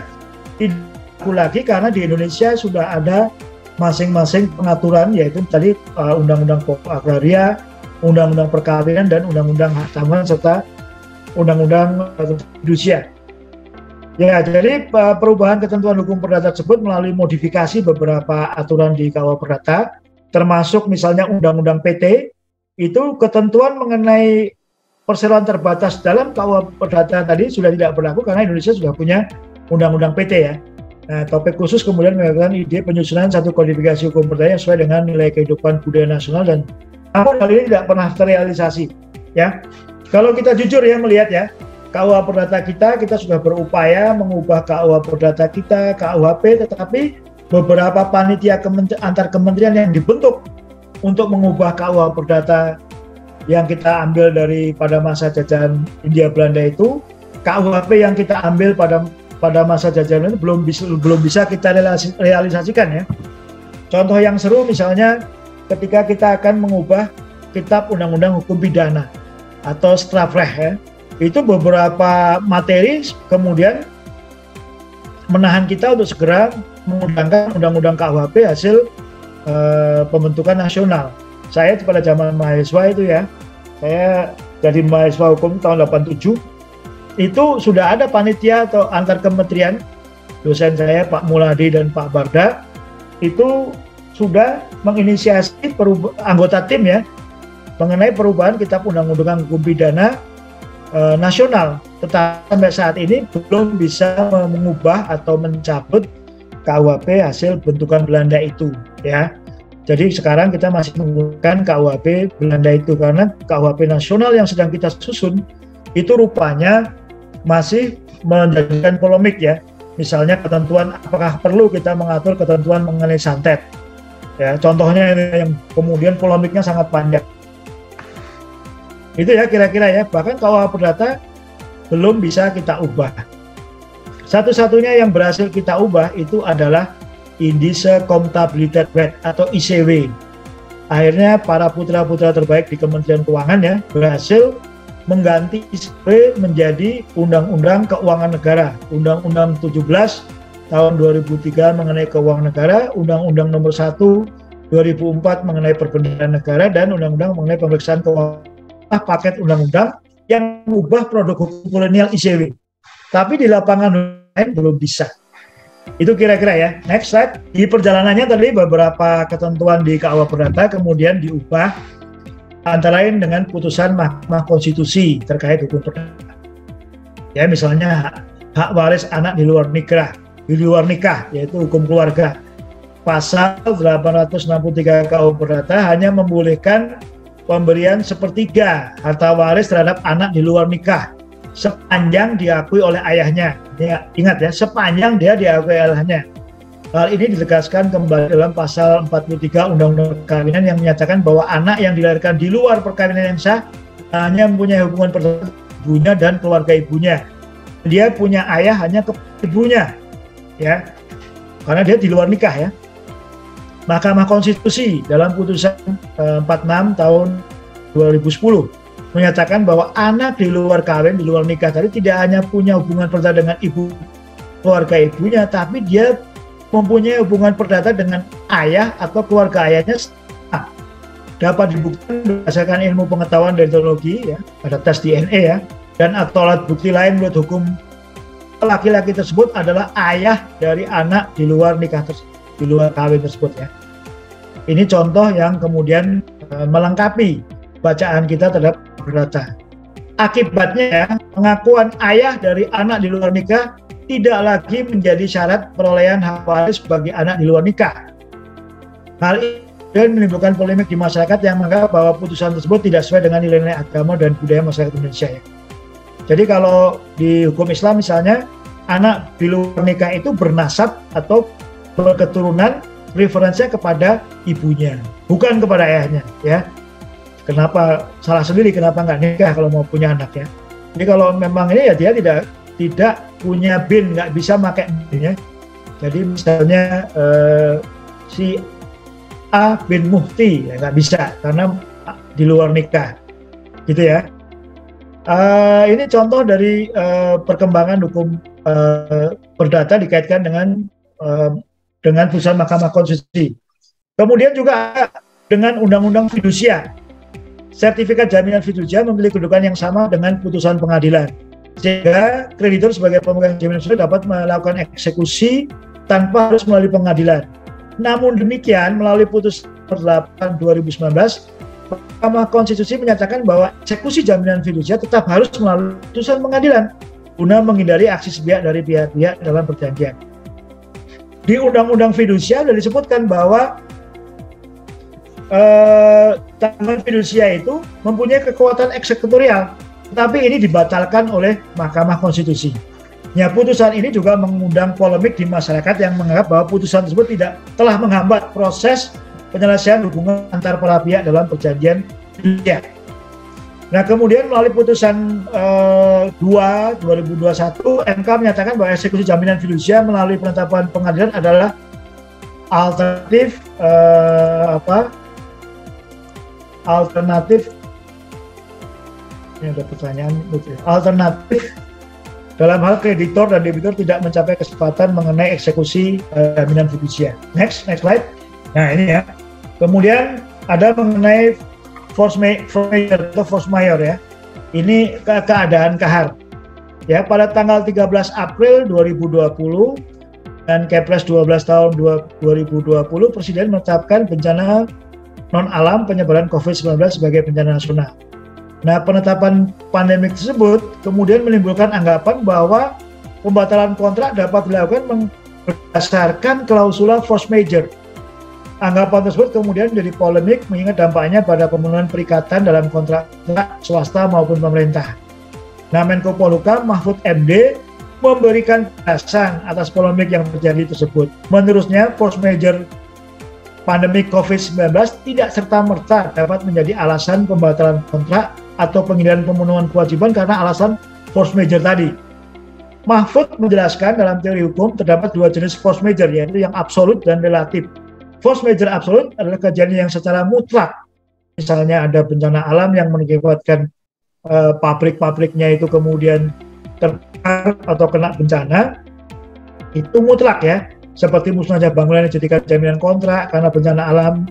tidak lagi karena di Indonesia sudah ada masing-masing pengaturan, yaitu tadi undang-undang pokok agraria, undang-undang perkawinan, dan undang-undang hak tanggungan serta undang-undang fidusia. Ya, jadi perubahan ketentuan hukum perdata tersebut melalui modifikasi beberapa aturan di KUH Perdata, termasuk misalnya Undang-Undang PT, itu ketentuan mengenai perseroan terbatas dalam KUH Perdata tadi sudah tidak berlaku karena Indonesia sudah punya Undang-Undang PT ya. Nah, topik khusus kemudian mengatakan ide penyusunan satu kodifikasi hukum perdata yang sesuai dengan nilai kehidupan budaya nasional dan namun hal ini tidak pernah terrealisasi. Ya, kalau kita jujur ya melihat ya, KUH Perdata kita sudah berupaya mengubah KUH Perdata kita, KUHP, tetapi beberapa panitia antar kementerian yang dibentuk untuk mengubah KUH Perdata yang kita ambil pada masa jajahan Hindia Belanda itu, KUHP yang kita ambil pada masa jajahan itu belum bisa kita realisasikan ya. Contoh yang seru misalnya ketika kita akan mengubah Kitab Undang-Undang Hukum Pidana atau Strafrecht ya, itu beberapa materi kemudian menahan kita untuk segera mengundangkan Undang-Undang KUHP hasil pembentukan nasional. Saya pada zaman mahasiswa itu ya, saya jadi mahasiswa hukum tahun 87, itu sudah ada panitia atau antar kementerian, dosen saya Pak Muladi dan Pak Barda, itu sudah menginisiasi anggota tim ya, mengenai perubahan Kitab Undang-Undang Hukum Pidana nasional, tetapi sampai saat ini belum bisa mengubah atau mencabut KUHP hasil bentukan Belanda itu ya. Jadi sekarang kita masih menggunakan KUHP Belanda itu karena KUHP nasional yang sedang kita susun itu rupanya masih menjadikan polemik ya. Misalnya ketentuan apakah perlu kita mengatur ketentuan mengenai santet. Ya, contohnya yang kemudian polemiknya sangat panjang. Itu ya kira-kira ya, bahkan KUH Perdata belum bisa kita ubah. Satu-satunya yang berhasil kita ubah itu adalah Indische Comptabiliteit Wet atau ICW. Akhirnya para putra-putra terbaik di Kementerian Keuangan ya berhasil mengganti ICW menjadi Undang-Undang Keuangan Negara, Undang-Undang 17 tahun 2003 mengenai keuangan negara, Undang-Undang nomor 1 2004 mengenai perbendaharaan negara, dan Undang-Undang mengenai pemeriksaan keuangan, paket undang-undang yang mengubah produk hukum kolonial ICW. Tapi di lapangan lain belum bisa. Itu kira-kira ya. Next slide. Di perjalanannya tadi beberapa ketentuan di KUH Perdata kemudian diubah antara lain dengan putusan Mahkamah Konstitusi terkait hukum perdata. Ya, misalnya hak waris anak di luar nikah, yaitu hukum keluarga. Pasal 863 KUH Perdata hanya membolehkan pemberian sepertiga harta waris terhadap anak di luar nikah sepanjang diakui oleh ayahnya. Ya, ingat ya, sepanjang dia diakui ayahnya. Hal ini ditegaskan kembali dalam pasal 43 Undang-Undang Perkawinan yang menyatakan bahwa anak yang dilahirkan di luar perkawinan yang sah hanya mempunyai hubungan perdata ibunya dan keluarga ibunya. Dia punya ayah hanya ke ibunya, ya, karena dia di luar nikah ya. Mahkamah Konstitusi dalam putusan 46 tahun 2010 menyatakan bahwa anak di luar kawin, di luar nikah tadi tidak hanya punya hubungan perdata dengan ibu keluarga ibunya, tapi dia mempunyai hubungan perdata dengan ayah atau keluarga ayahnya. Dapat dibuktikan berdasarkan ilmu pengetahuan dan teknologi ya, ada tes DNA ya, dan atau alat bukti lain menurut hukum laki-laki tersebut adalah ayah dari anak di luar nikah tersebut, di luar kawin tersebut ya. Ini contoh yang kemudian melengkapi bacaan kita terhadap perdata. Akibatnya ya, pengakuan ayah dari anak di luar nikah tidak lagi menjadi syarat perolehan hak waris bagi anak di luar nikah. Hal ini menimbulkan polemik di masyarakat yang menganggap bahwa putusan tersebut tidak sesuai dengan nilai-nilai agama dan budaya masyarakat Indonesia ya. Jadi kalau di hukum Islam misalnya, anak di luar nikah itu bernasab atau berketurunan referensinya kepada ibunya, bukan kepada ayahnya ya. Kenapa salah sendiri, kenapa nggak nikah kalau mau punya anak ya. Jadi kalau memang ini ya dia tidak punya bin, nggak bisa pakai bin ya. Jadi misalnya si A bin Mufti ya nggak bisa karena di luar nikah gitu ya. Ini contoh dari perkembangan hukum perdata dikaitkan dengan putusan Mahkamah Konstitusi. Kemudian juga dengan Undang-Undang Fidusia. Sertifikat jaminan fidusia memiliki kedudukan yang sama dengan putusan pengadilan. sehingga kreditur sebagai pemegang jaminan fidusia dapat melakukan eksekusi tanpa harus melalui pengadilan. Namun demikian, melalui putusan nomor 8 2019, Mahkamah Konstitusi menyatakan bahwa eksekusi jaminan fidusia tetap harus melalui putusan pengadilan guna menghindari aksi sepihak dari pihak-pihak dalam perjanjian. Di Undang-Undang Fidusia sudah disebutkan bahwa tanggungan fidusia itu mempunyai kekuatan eksekutorial, tetapi ini dibatalkan oleh Mahkamah Konstitusi. Ya, putusan ini juga mengundang polemik di masyarakat yang menganggap bahwa putusan tersebut telah menghambat proses penyelesaian hubungan antar para pihak dalam perjanjian fidusia. Nah, kemudian melalui putusan 2/2021, MK menyatakan bahwa eksekusi jaminan fidusia melalui penetapan pengadilan adalah alternatif ini ada pertanyaan alternatif dalam hal kreditor dan debitur tidak mencapai kesepakatan mengenai eksekusi jaminan fidusia. Next slide. Nah, ini ya. Kemudian ada mengenai force majeure atau force majeure ya. Ini keadaan kahar. Ya, pada tanggal 13 April 2020 dan Kepres 12 tahun 2020, Presiden menetapkan bencana non alam penyebaran COVID-19 sebagai bencana nasional. Nah, penetapan pandemik tersebut kemudian menimbulkan anggapan bahwa pembatalan kontrak dapat dilakukan berdasarkan klausula force majeure. Anggapan tersebut kemudian menjadi polemik mengingat dampaknya pada pemenuhan perikatan dalam kontrak swasta maupun pemerintah. Nah, Menko Polhukam Mahfud MD memberikan balasan atas polemik yang terjadi tersebut. Menurutnya, force majeure pandemi COVID-19 tidak serta-merta dapat menjadi alasan pembatalan kontrak atau penghindaran pemenuhan kewajiban karena alasan force majeure tadi. Mahfud menjelaskan dalam teori hukum terdapat dua jenis force majeure, yaitu yang absolut dan relatif. Force majeure absolut adalah kejadian yang secara mutlak. Misalnya ada bencana alam yang mengakibatkan pabrik-pabriknya itu kemudian terbakar atau kena bencana, itu mutlak ya. Seperti musnahnya bangunan yang dijadikan jaminan kontrak karena bencana alam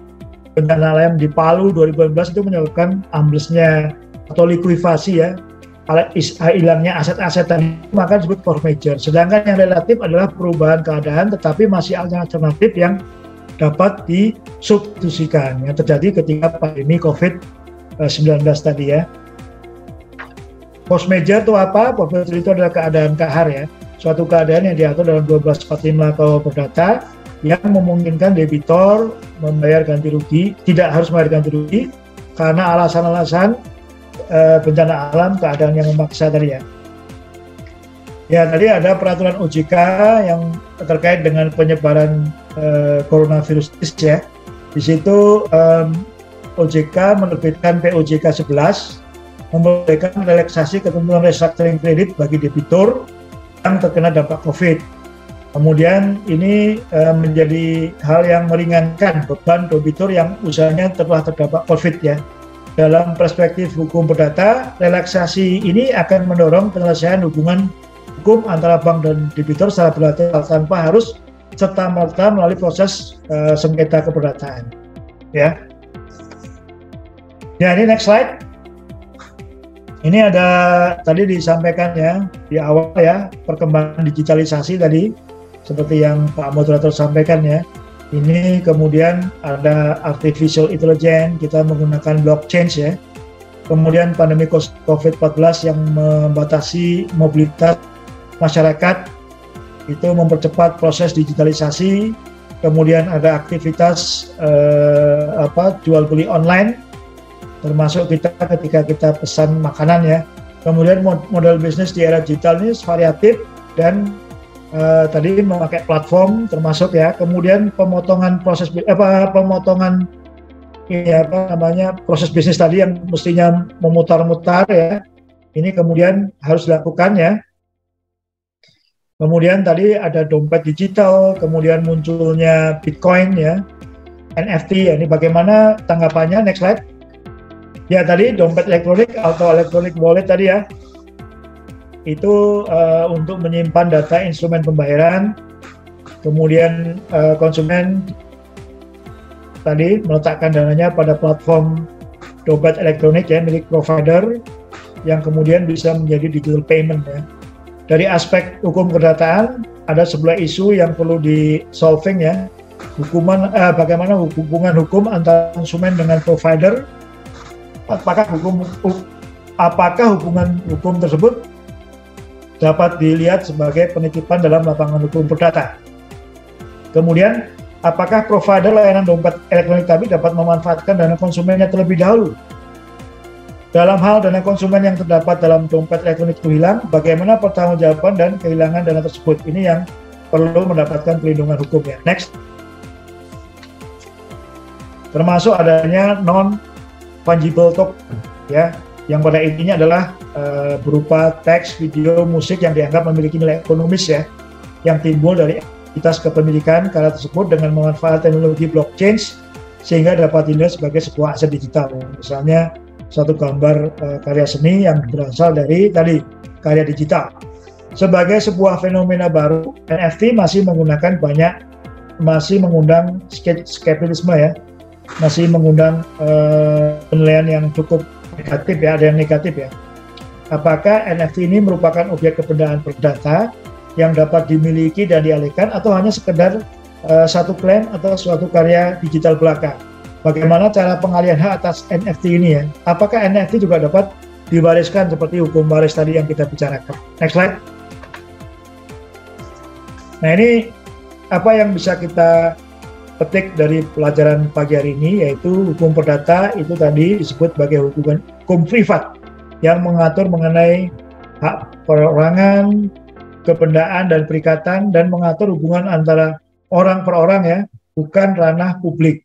di Palu 2012 itu menyebabkan amblesnya atau likuifasi ya, hilangnya aset-aset tadi, maka disebut force majeure. Sedangkan yang relatif adalah perubahan keadaan tetapi masih alternatif yang dapat disubstitusikan yang terjadi ketika pandemi COVID-19 tadi ya. Force majeure itu apa? Force majeure itu adalah keadaan kahar ya, suatu keadaan yang diatur dalam 1245 KUH Perdata yang memungkinkan debitor membayar ganti rugi, tidak harus membayar ganti rugi karena alasan-alasan bencana alam, keadaan yang memaksa tadi ya. Ya, tadi ada peraturan OJK yang terkait dengan penyebaran coronavirus ya. Di situ OJK menerbitkan POJK 11 membolehkan relaksasi ketentuan restructuring kredit bagi debitur yang terkena dampak COVID. Kemudian ini menjadi hal yang meringankan beban debitur yang usahanya telah terdampak COVID ya. Dalam perspektif hukum perdata, relaksasi ini akan mendorong penyelesaian hubungan hukum antara bank dan debitur secara bilateral tanpa harus serta-merta melalui proses sengketa keperdataan. Ya. Ya, ini next slide. Ini ada tadi disampaikan ya di awal ya, perkembangan digitalisasi tadi seperti yang Pak Moderator sampaikan ya. Ini kemudian ada artificial intelligence, kita menggunakan blockchain ya. Kemudian pandemi COVID-19 yang membatasi mobilitas masyarakat itu mempercepat proses digitalisasi. Kemudian ada aktivitas jual beli online, termasuk ketika kita pesan makanan ya. Kemudian model bisnis di era digital ini variatif dan tadi memakai platform termasuk ya. Kemudian pemotongan proses proses bisnis tadi yang mestinya memutar-mutar ya. Ini kemudian harus dilakukan ya. Kemudian tadi ada dompet digital, kemudian munculnya Bitcoin ya, NFT ya. Ini bagaimana tanggapannya? Next slide. Ya, tadi dompet elektronik atau electronic wallet tadi ya, itu untuk menyimpan data instrumen pembayaran. Kemudian konsumen tadi meletakkan dananya pada platform dompet elektronik ya milik provider. yang kemudian bisa menjadi digital payment ya. Dari aspek hukum keperdataan ada sebuah isu yang perlu di solving ya, bagaimana hubungan hukum antara konsumen dengan provider, apakah hubungan hukum tersebut dapat dilihat sebagai penitipan dalam lapangan hukum perdata. Kemudian, apakah provider layanan dompet elektronik tadi dapat memanfaatkan dana konsumennya terlebih dahulu? Dalam hal dana konsumen yang terdapat dalam dompet elektronik itu hilang, bagaimana pertanggungjawaban dan kehilangan dana tersebut? Ini yang perlu mendapatkan perlindungan hukum ya. Next. Termasuk adanya non-fungible token ya, yang pada intinya adalah berupa teks, video, musik yang dianggap memiliki nilai ekonomis ya, yang timbul dari aktivitas kepemilikan karya tersebut dengan memanfaatkan teknologi blockchain sehingga dapat dinilai sebagai sebuah aset digital. Misalnya satu gambar karya seni yang berasal dari tadi karya digital. Sebagai sebuah fenomena baru, NFT masih mengundang skeptisisme ya, masih mengundang penilaian yang cukup negatif ya, ada yang negatif ya. Apakah NFT ini merupakan objek kebendaan perdata yang dapat dimiliki dan dialihkan atau hanya sekedar satu klaim atau suatu karya digital belaka? Bagaimana cara pengalihan hak atas NFT ini ya? Apakah NFT juga dapat diwariskan seperti hukum waris tadi yang kita bicarakan? Next slide. Nah ini apa yang bisa kita petik dari pelajaran pagi hari ini, yaitu hukum perdata itu tadi disebut sebagai hukum privat yang mengatur mengenai hak perorangan, kebendaan dan perikatan, dan mengatur hubungan antara orang per orang ya, bukan ranah publik.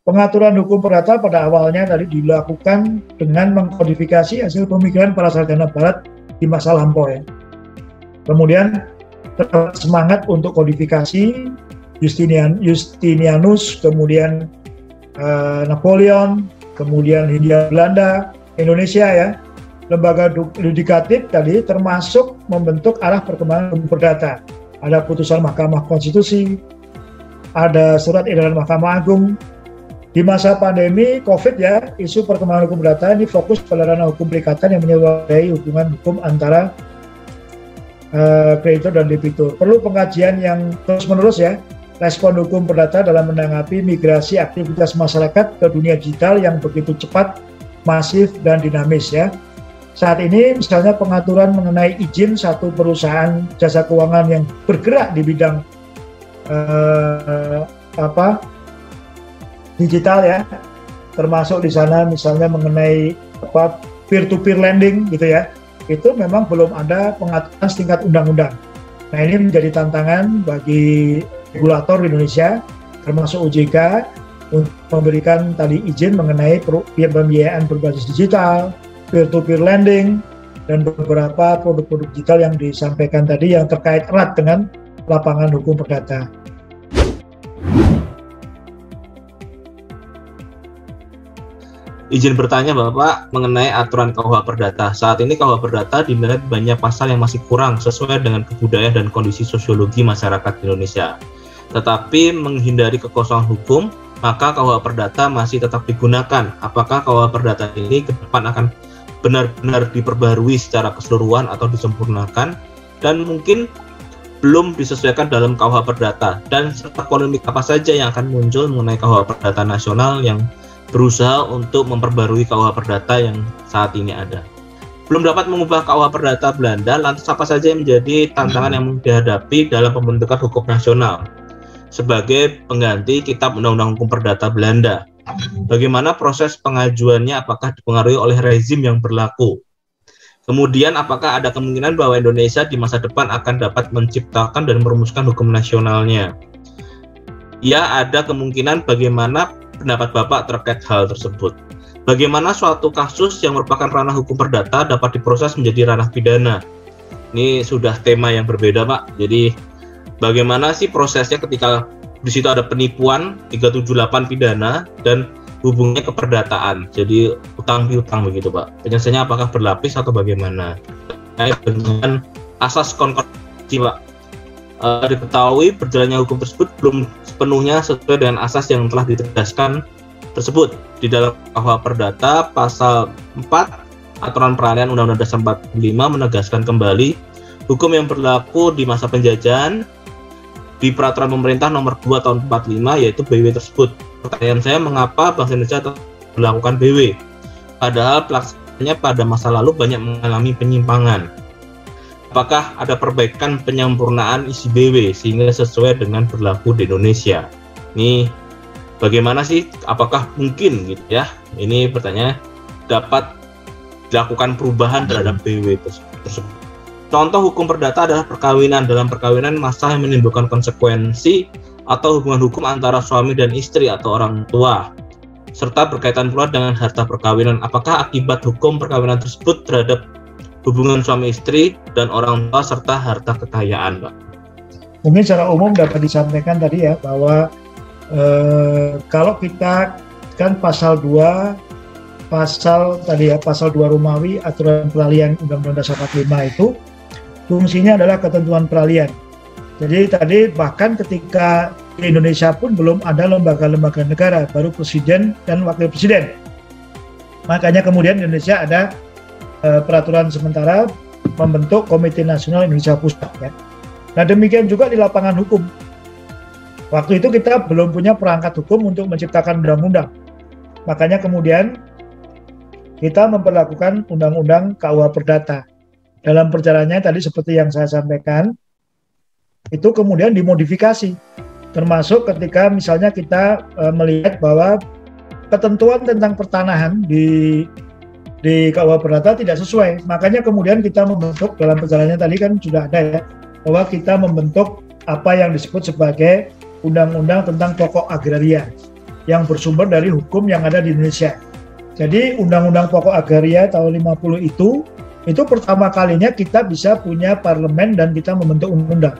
Pengaturan hukum perdata pada awalnya tadi dilakukan dengan mengkodifikasi hasil pemikiran para sarjana barat di masa lampau ya. Kemudian terdapat semangat untuk kodifikasi Justinianus, kemudian Napoleon, kemudian Hindia Belanda, Indonesia ya. Lembaga yudikatif tadi termasuk membentuk arah perkembangan hukum perdata. Ada putusan Mahkamah Konstitusi, ada surat edaran Mahkamah Agung. Di masa pandemi COVID ya, isu perkembangan hukum perdata ini fokus pada ranah hukum perikatan yang menyebabkan hubungan hukum antara kreditor dan debitur. Perlu pengkajian yang terus-menerus ya, respon hukum perdata dalam menanggapi migrasi aktivitas masyarakat ke dunia digital yang begitu cepat, masif, dan dinamis ya. Saat ini misalnya pengaturan mengenai izin satu perusahaan jasa keuangan yang bergerak di bidang digital ya, termasuk di sana misalnya mengenai peer-to-peer lending gitu ya, itu memang belum ada pengaturan setingkat undang-undang. Nah ini menjadi tantangan bagi regulator di Indonesia, termasuk OJK, untuk memberikan tadi izin mengenai pembiayaan berbasis digital, peer-to-peer lending, dan beberapa produk-produk digital yang disampaikan tadi yang terkait erat dengan lapangan hukum perdata. Izin bertanya Bapak mengenai aturan KUH Perdata. Saat ini KUH Perdata dinilai banyak pasal yang masih kurang sesuai dengan kebudayaan dan kondisi sosiologi masyarakat Indonesia. Tetapi menghindari kekosongan hukum, maka KUH Perdata masih tetap digunakan. Apakah KUH Perdata ini ke depan akan benar-benar diperbarui secara keseluruhan atau disempurnakan, dan mungkin belum disesuaikan dalam KUH Perdata, dan serta polemik apa saja yang akan muncul mengenai KUH Perdata nasional yang berusaha untuk memperbarui KUH Perdata yang saat ini ada. Belum dapat mengubah KUH Perdata Belanda, lantas apa saja yang menjadi tantangan yang dihadapi dalam pembentukan hukum nasional sebagai pengganti Kitab Undang-Undang Hukum Perdata Belanda? Bagaimana proses pengajuannya, apakah dipengaruhi oleh rezim yang berlaku? Kemudian apakah ada kemungkinan bahwa Indonesia di masa depan akan dapat menciptakan dan merumuskan hukum nasionalnya? Ya, ada kemungkinan. Bagaimana pendapat Bapak terkait hal tersebut? Bagaimana suatu kasus yang merupakan ranah hukum perdata dapat diproses menjadi ranah pidana? Ini sudah tema yang berbeda, Pak. Jadi bagaimana sih prosesnya ketika di situ ada penipuan 378 pidana dan hubungnya ke perdataan, jadi utang piutang begitu, Pak. Penyelesaiannya apakah berlapis atau bagaimana? Dengan asas konkordansi, Pak. Diketahui berjalannya hukum tersebut belum sepenuhnya sesuai dengan asas yang telah ditegaskan tersebut di dalam KUH Perdata pasal 4 Aturan Peralihan Undang-Undang Dasar 45 menegaskan kembali hukum yang berlaku di masa penjajahan di Peraturan Pemerintah Nomor 2 Tahun 45, yaitu BW tersebut. Pertanyaan saya, mengapa Bank Indonesia tetap melakukan BW? Padahal pelaksanaannya pada masa lalu banyak mengalami penyimpangan. Apakah ada perbaikan penyempurnaan isi BW sehingga sesuai dengan berlaku di Indonesia? Ini bagaimana sih? Apakah mungkin gitu ya? Ini pertanyaan, dapat dilakukan perubahan terhadap BW tersebut. Contoh hukum perdata adalah perkawinan. Dalam perkawinan, masa yang menimbulkan konsekuensi atau hubungan hukum antara suami dan istri atau orang tua, serta berkaitan pula dengan harta perkawinan. Apakah akibat hukum perkawinan tersebut terhadap hubungan suami istri dan orang tua serta harta kekayaan, Pak? Mungkin secara umum dapat disampaikan tadi ya, bahwa kalau kita kan pasal 2 Romawi aturan peralihan Undang-Undang Dasar 45 itu fungsinya adalah ketentuan peralihan. Jadi tadi bahkan ketika di Indonesia pun belum ada lembaga-lembaga negara, baru presiden dan wakil presiden. Makanya kemudian di Indonesia ada peraturan sementara membentuk Komite Nasional Indonesia Pusat ya. Nah demikian juga di lapangan hukum. Waktu itu kita belum punya perangkat hukum untuk menciptakan undang-undang. Makanya kemudian kita memperlakukan undang-undang KUH Perdata. Dalam perjalanannya tadi seperti yang saya sampaikan, itu kemudian dimodifikasi. Termasuk ketika misalnya kita melihat bahwa ketentuan tentang pertanahan di KUH Perdata tidak sesuai. Makanya kemudian kita membentuk, dalam perjalanannya tadi kan sudah ada ya, bahwa kita membentuk apa yang disebut sebagai Undang-Undang tentang Pokok Agraria yang bersumber dari hukum yang ada di Indonesia. Jadi Undang-Undang Pokok Agraria tahun 50 itu pertama kalinya kita bisa punya parlemen dan kita membentuk undang-undang.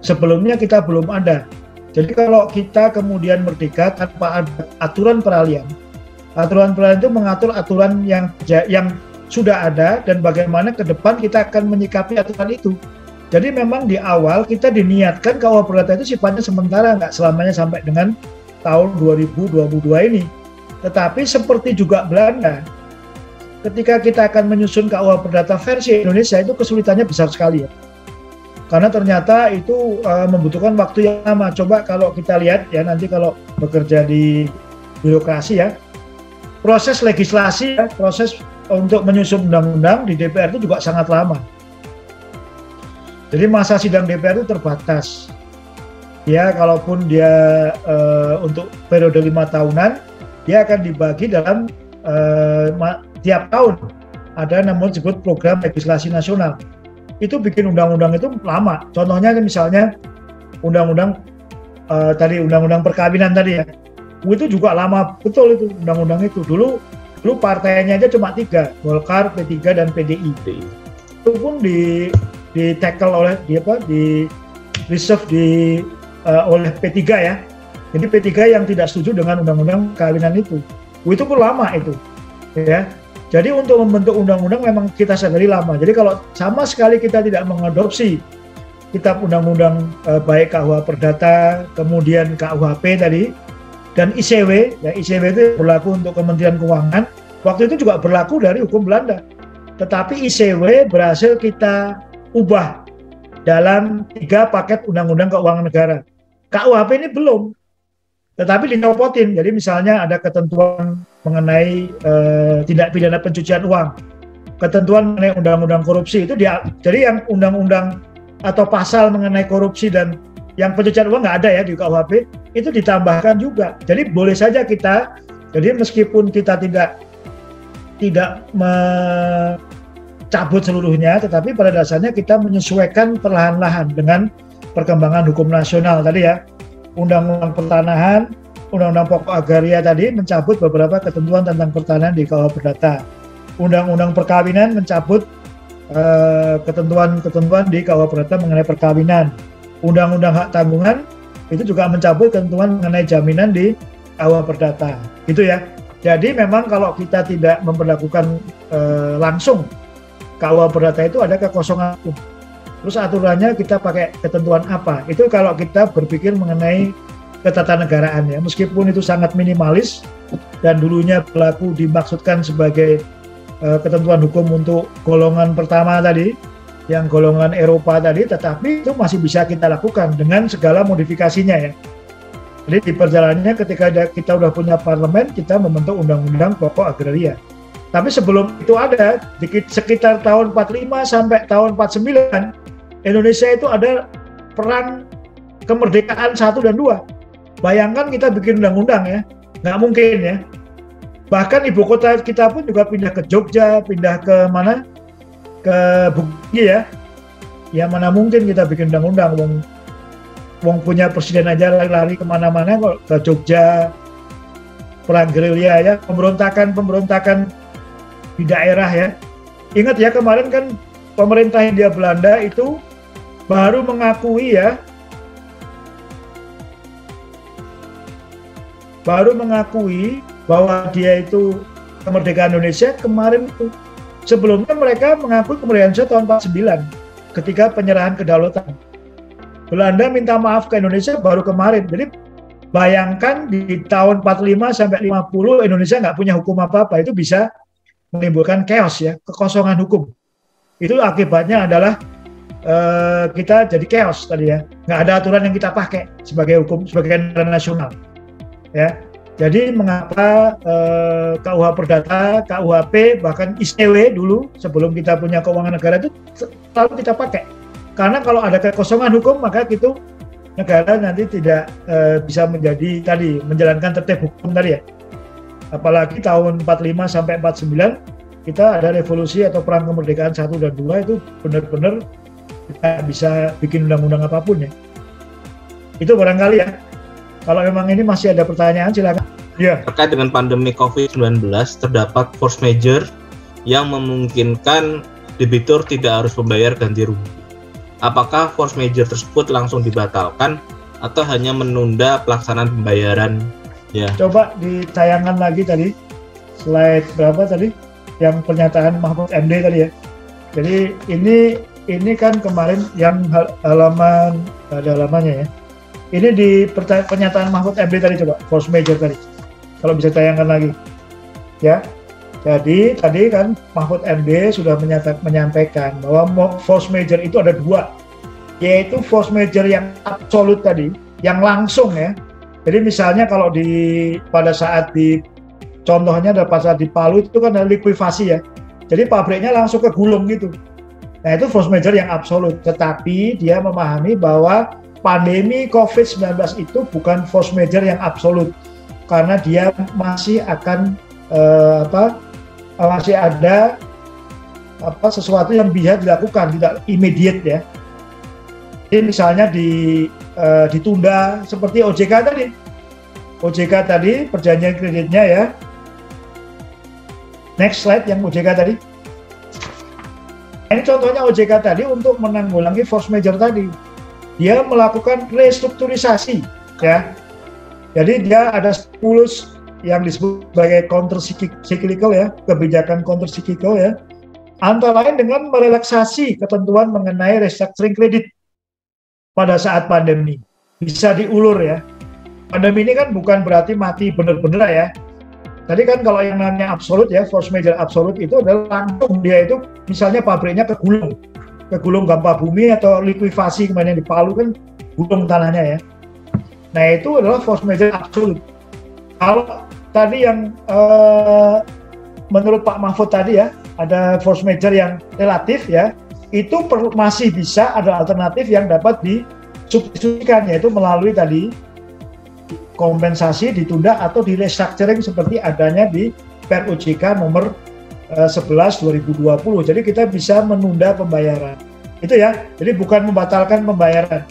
Sebelumnya kita belum ada. Jadi kalau kita kemudian merdeka tanpa ada aturan peralihan itu mengatur aturan yang sudah ada dan bagaimana ke depan kita akan menyikapi aturan itu. Jadi memang di awal kita diniatkan KUH Perdata itu sifatnya sementara, nggak selamanya sampai dengan tahun 2022 ini. Tetapi seperti juga Belanda, ketika kita akan menyusun KUH Perdata versi Indonesia itu kesulitannya besar sekali ya. Karena ternyata itu membutuhkan waktu yang lama. Coba kalau kita lihat ya, nanti kalau bekerja di birokrasi ya, proses legislasi ya, proses untuk menyusun undang-undang di DPR itu juga sangat lama. Jadi masa sidang DPR itu terbatas. Ya, kalaupun dia untuk periode 5 tahunan, dia akan dibagi dalam tiap tahun. Ada namanya disebut program legislasi nasional. Itu bikin undang-undang itu lama. Contohnya misalnya undang-undang undang-undang perkawinan tadi ya. Itu juga lama betul itu undang-undang itu. Dulu partainya aja cuma 3, Golkar, P3 dan PDI. Itu pun di tackle oleh di reserve oleh P3 ya. Jadi P3 yang tidak setuju dengan undang-undang perkawinan itu pun lama itu ya. Jadi untuk membentuk undang-undang memang kita sadari lama. Jadi kalau sama sekali kita tidak mengadopsi kitab undang-undang baik KUH Perdata, kemudian KUHP tadi, dan ICW, ya ICW itu berlaku untuk Kementerian Keuangan, waktu itu juga berlaku dari hukum Belanda. Tetapi ICW berhasil kita ubah dalam 3 paket undang-undang keuangan negara. KUHP ini belum, tetapi dinopotin. Jadi misalnya ada ketentuan mengenai tindak pidana pencucian uang, ketentuan mengenai undang-undang korupsi itu jadi yang undang-undang atau pasal mengenai korupsi dan yang pencucian uang nggak ada ya di KUHP, itu ditambahkan juga. Jadi boleh saja kita, jadi meskipun kita tidak cabut seluruhnya, tetapi pada dasarnya kita menyesuaikan perlahan-lahan dengan perkembangan hukum nasional tadi ya. Undang-undang pertanahan, Undang-Undang Pokok Agraria tadi mencabut beberapa ketentuan tentang pertanahan di KUH Perdata. Undang-Undang Perkawinan mencabut ketentuan-ketentuan di KUH Perdata mengenai perkawinan. Undang-Undang Hak Tanggungan itu juga mencabut ketentuan mengenai jaminan di KUH Perdata. Gitu ya. Jadi memang kalau kita tidak memperlakukan langsung KUH Perdata itu ada kekosongan hukum. Terus aturannya kita pakai ketentuan apa? Itu kalau kita berpikir mengenai ketatanegaraan ya, meskipun itu sangat minimalis dan dulunya berlaku dimaksudkan sebagai ketentuan hukum untuk golongan pertama tadi, yang golongan Eropa tadi, tetapi itu masih bisa kita lakukan dengan segala modifikasinya ya. Jadi di perjalanannya ketika kita udah punya parlemen, kita membentuk undang-undang pokok agraria. Tapi sebelum itu ada, sekitar tahun 45 sampai tahun 49, Indonesia itu ada perang kemerdekaan 1 dan 2. Bayangkan kita bikin undang-undang ya, nggak mungkin ya. Bahkan ibu kota kita pun juga pindah ke Jogja, pindah ke mana? Ke Bukit ya. Ya mana mungkin kita bikin undang-undang, wong punya presiden aja lari-lari kemana-mana kok ke Jogja, perang gerilya ya, pemberontakan di daerah ya. Ingat ya kemarin kan pemerintah Hindia Belanda itu baru mengakui bahwa dia itu kemerdekaan Indonesia kemarin itu. Sebelumnya mereka mengakui kemerdekaan Indonesia tahun 49 ketika penyerahan kedaulatan. Belanda minta maaf ke Indonesia baru kemarin. Jadi bayangkan di tahun 45 sampai 50 Indonesia nggak punya hukum apa-apa, itu bisa menimbulkan chaos ya, kekosongan hukum. Itu akibatnya adalah kita jadi chaos tadi ya, nggak ada aturan yang kita pakai sebagai hukum, sebagai negara nasional ya. Jadi mengapa KUH Perdata, KUHP, bahkan ICW dulu sebelum kita punya keuangan negara itu selalu kita pakai. Karena kalau ada kekosongan hukum maka itu negara nanti tidak bisa menjadi tadi menjalankan tertib hukum tadi ya. Apalagi tahun 45 sampai 49 kita ada revolusi atau perang kemerdekaan 1 dan 2, itu benar-benar kita bisa bikin undang-undang apapun ya. Itu barangkali ya. Kalau memang ini masih ada pertanyaan silakan. Ya. Terkait dengan pandemi COVID-19 terdapat force major yang memungkinkan debitur tidak harus membayar ganti rugi. Apakah force major tersebut langsung dibatalkan atau hanya menunda pelaksanaan pembayaran? Ya. Coba ditayangkan lagi tadi slide berapa tadi yang pernyataan Mahfud MD tadi ya. Jadi ini kan kemarin yang halaman ada halamannya ya. Ini di pernyataan Mahfud MD tadi, coba force major tadi. Kalau bisa tayangkan lagi. Ya. Jadi tadi kan Mahfud MD sudah menyampaikan bahwa force major itu ada 2. Yaitu force major yang absolut tadi, yang langsung ya. Jadi misalnya kalau pada saat contohnya pada saat di Palu itu kan ada likuifasi ya. Jadi pabriknya langsung kegulung gitu. Nah itu force major yang absolut. Tetapi dia memahami bahwa pandemi COVID-19 itu bukan force major yang absolut, karena dia masih akan masih ada sesuatu yang bisa dilakukan, tidak immediate ya. Jadi misalnya ditunda seperti OJK tadi. OJK tadi perjanjian kreditnya ya. Next slide yang OJK tadi. Ini contohnya OJK tadi untuk menanggulangi force major tadi. Dia melakukan restrukturisasi ya. Jadi dia ada stimulus yang disebut sebagai counter cyclical ya, kebijakan counter cyclical ya. Antara lain dengan merelaksasi ketentuan mengenai restructuring kredit pada saat pandemi. Bisa diulur ya. Pandemi ini kan bukan berarti mati benar-benar ya. Tadi kan kalau yang namanya absolut ya, force major absolut itu adalah langsung dia itu misalnya pabriknya kegulung gempa bumi atau likuifasi kemarin di Palu kan gulung tanahnya ya. Nah itu adalah force major absolut. Kalau tadi yang menurut Pak Mahfud tadi ya, ada force major yang relatif ya, itu masih bisa ada alternatif yang dapat disubstitusikan, yaitu melalui tadi kompensasi ditunda atau di restructuring seperti adanya di PROJK nomor 11/2020. Jadi kita bisa menunda pembayaran. Itu ya. Jadi bukan membatalkan pembayaran.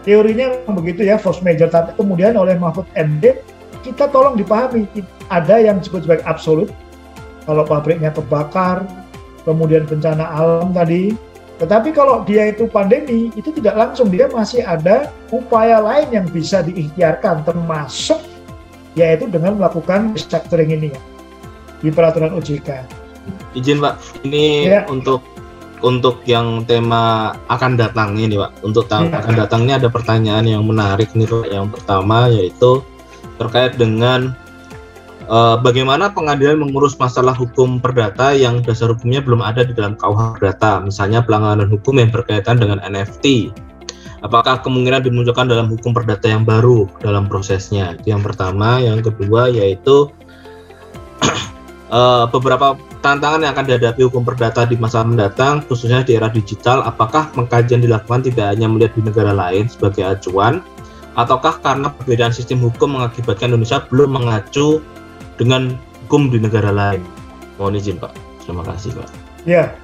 Teorinya begitu ya, force major, tapi kemudian oleh Mahfud MD kita tolong dipahami, ada yang disebut sebagai absolut. Kalau pabriknya terbakar, kemudian bencana alam tadi. Tetapi kalau dia itu pandemi, itu tidak langsung, dia masih ada upaya lain yang bisa diikhtiarkan, termasuk yaitu dengan melakukan restructuring ini ya, di peraturan OJK. Izin Pak, ini ya. Untuk yang tema akan datang ini Pak, untuk akan datangnya ada pertanyaan yang menarik nih Pak. Yang pertama yaitu terkait dengan bagaimana pengadilan mengurus masalah hukum perdata yang dasar hukumnya belum ada di dalam KUH Perdata, misalnya pelanggaran hukum yang berkaitan dengan NFT. Apakah kemungkinan dimunculkan dalam hukum perdata yang baru dalam prosesnya? Itu yang pertama. Yang kedua yaitu beberapa tantangan yang akan dihadapi hukum perdata di masa mendatang, khususnya di era digital. Apakah pengkajian dilakukan tidak hanya melihat di negara lain sebagai acuan, ataukah karena perbedaan sistem hukum mengakibatkan Indonesia belum mengacu dengan hukum di negara lain? Mohon izin Pak. Terima kasih Pak. Ya,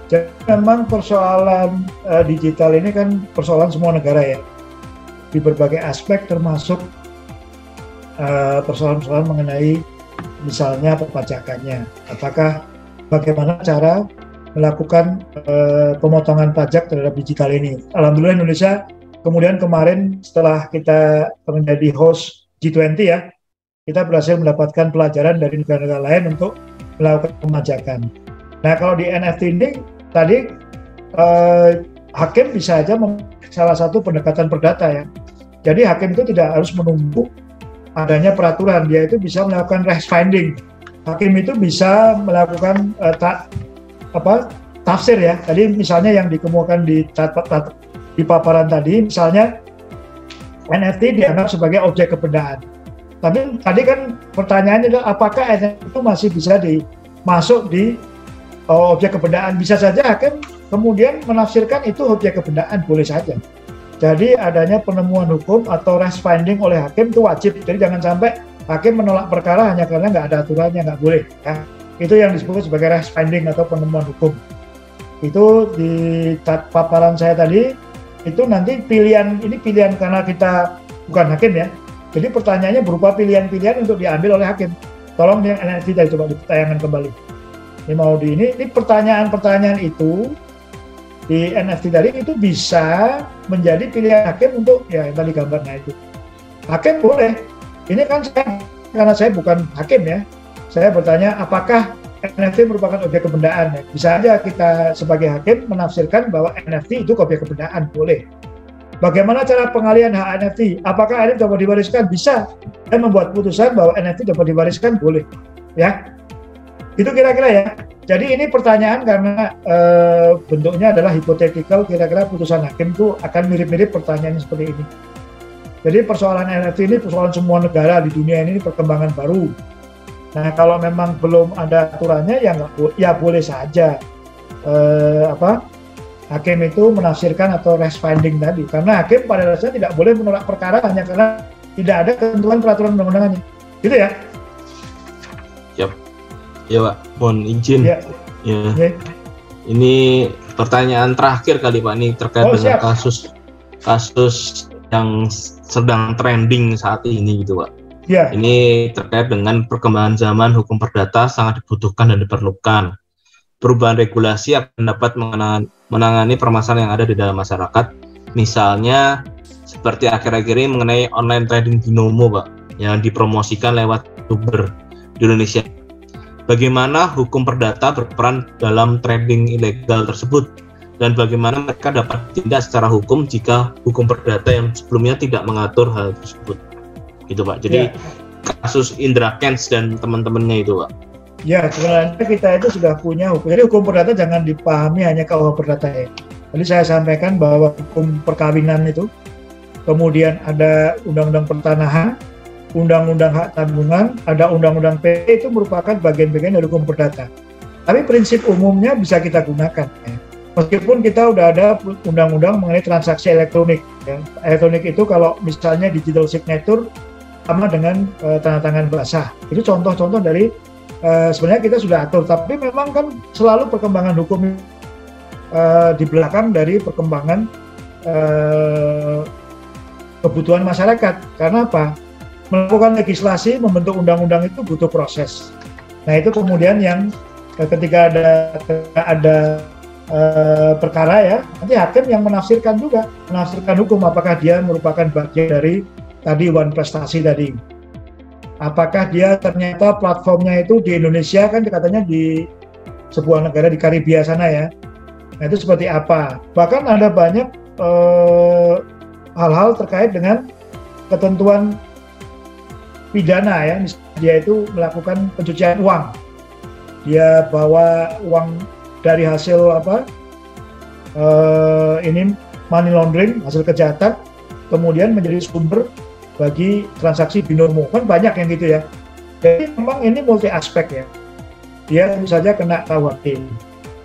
jadi memang persoalan digital ini kan persoalan semua negara ya, di berbagai aspek, termasuk persoalan-persoalan mengenai misalnya perpajakannya. Apakah bagaimana cara melakukan pemotongan pajak terhadap digital ini? Alhamdulillah Indonesia kemudian kemarin setelah kita menjadi host G20 ya, kita berhasil mendapatkan pelajaran dari negara-negara lain untuk melakukan pemajakan. Nah, kalau di NFT ini tadi hakim bisa aja salah satu pendekatan perdata ya. Jadi hakim itu tidak harus menunggu adanya peraturan, dia itu bisa melakukan res finding. Hakim itu bisa melakukan tafsir ya. Tadi misalnya yang dikemukakan di paparan tadi, misalnya NFT dianggap sebagai objek kebendaan. Tapi tadi kan pertanyaannya adalah apakah NFT itu masih bisa masuk di objek kebendaan? Bisa saja hakim kemudian menafsirkan itu objek kebendaan, boleh saja. Jadi adanya penemuan hukum atau res finding oleh hakim itu wajib. Jadi jangan sampai hakim menolak perkara hanya karena nggak ada aturannya, nggak boleh. Ya. Itu yang disebut sebagai res finding atau penemuan hukum. Itu di paparan saya tadi, itu nanti pilihan karena kita bukan hakim ya. Jadi pertanyaannya berupa pilihan-pilihan untuk diambil oleh hakim. Tolong yang NFT tadi coba ditayangkan kembali. Ini pertanyaan-pertanyaan itu di NFT tadi itu bisa menjadi pilihan hakim untuk ya yang tadi gambarnya itu. Hakim boleh. Ini kan karena saya bukan hakim ya. Saya bertanya apakah NFT merupakan objek kebendaan ya. Bisa aja kita sebagai hakim menafsirkan bahwa NFT itu objek kebendaan, boleh. Bagaimana cara pengalihan hak NFT? Apakah NFT dapat diwariskan? Bisa. Dan membuat putusan bahwa NFT dapat diwariskan, boleh. Ya, itu kira-kira ya. Jadi ini pertanyaan karena bentuknya adalah hipotetikal, kira-kira putusan hakim itu akan mirip-mirip pertanyaan seperti ini. Jadi persoalan NFT ini persoalan semua negara di dunia ini perkembangan baru. Nah kalau memang belum ada aturannya ya boleh saja hakim itu menafsirkan atau res finding tadi, karena hakim pada dasarnya tidak boleh menolak perkara hanya karena tidak ada ketentuan peraturan undang-undangannya, gitu ya? Yap. Ya Pak, mohon izin. Ya. Okay. Ini pertanyaan terakhir kali Pak, ini terkait dengan kasus yang sedang trending saat ini gitu Pak. Ya. Ini terkait dengan perkembangan zaman, hukum perdata sangat dibutuhkan dan diperlukan. Perubahan regulasi akan dapat menangani permasalahan yang ada di dalam masyarakat. Misalnya seperti akhir-akhir ini mengenai online trading binomo Pak, yang dipromosikan lewat YouTuber di Indonesia. Bagaimana hukum perdata berperan dalam trading ilegal tersebut, dan bagaimana mereka dapat ditindak secara hukum jika hukum perdata yang sebelumnya tidak mengatur hal tersebut, gitu Pak. Jadi kasus Indra Kents dan teman-temannya itu Pak. Ya, sebenarnya kita itu sudah punya hukum. Jadi hukum perdata jangan dipahami hanya KUH Perdata ya. Tadi saya sampaikan bahwa hukum perkawinan itu, kemudian ada undang-undang pertanahan, undang-undang hak tanggungan, ada undang-undang PE, itu merupakan bagian-bagian dari hukum perdata. Tapi prinsip umumnya bisa kita gunakan. Ya. Meskipun kita udah ada undang-undang mengenai transaksi elektronik. Ya. Elektronik itu kalau misalnya digital signature sama dengan tanda tangan basah. Itu contoh-contoh dari sebenarnya kita sudah atur, tapi memang kan selalu perkembangan hukum di belakang dari perkembangan kebutuhan masyarakat. Karena apa? Melakukan legislasi, membentuk undang-undang itu butuh proses. Nah itu kemudian yang ketika ada perkara ya, nanti hakim yang menafsirkan hukum, apakah dia merupakan bagian dari tadi one prestasi tadi. Apakah dia ternyata platformnya itu di Indonesia, kan katanya di sebuah negara di Karibia sana ya. Nah itu seperti apa? Bahkan ada banyak hal-hal terkait dengan ketentuan pidana ya, misalnya dia itu melakukan pencucian uang, dia bawa uang dari hasil ini money laundering, hasil kejahatan, kemudian menjadi sumber bagi transaksi binomo, kan banyak yang gitu ya. Jadi memang ini multi aspek ya. Dia tentu saja kena KUHP.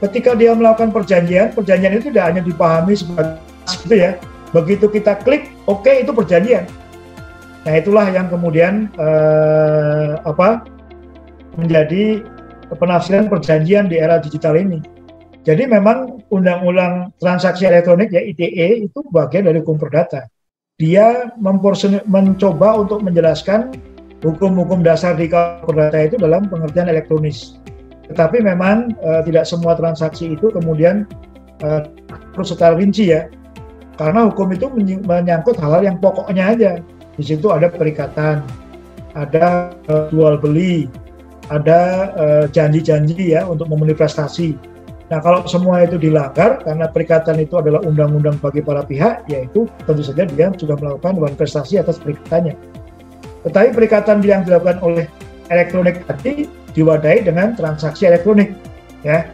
Ketika dia melakukan perjanjian itu tidak hanya dipahami sebagai gitu ya. Begitu kita klik, oke, itu perjanjian. Nah itulah yang kemudian menjadi penafsiran perjanjian di era digital ini. Jadi memang Undang-Undang Transaksi Elektronik ya ITE itu bagian dari hukum perdata. Dia mencoba untuk menjelaskan hukum-hukum dasar di KUHP perdata itu dalam pengertian elektronis. Tetapi memang tidak semua transaksi itu kemudian harus secara rinci ya. Karena hukum itu menyangkut hal-hal yang pokoknya aja. Di situ ada perikatan, ada jual beli, ada janji-janji ya untuk memenuhi prestasi. Nah kalau semua itu dilanggar karena perikatan itu adalah undang-undang bagi para pihak, yaitu tentu saja dia sudah melakukan prestasi atas perikatannya. Tetapi perikatan yang dilakukan oleh elektronik tadi diwadahi dengan transaksi elektronik ya.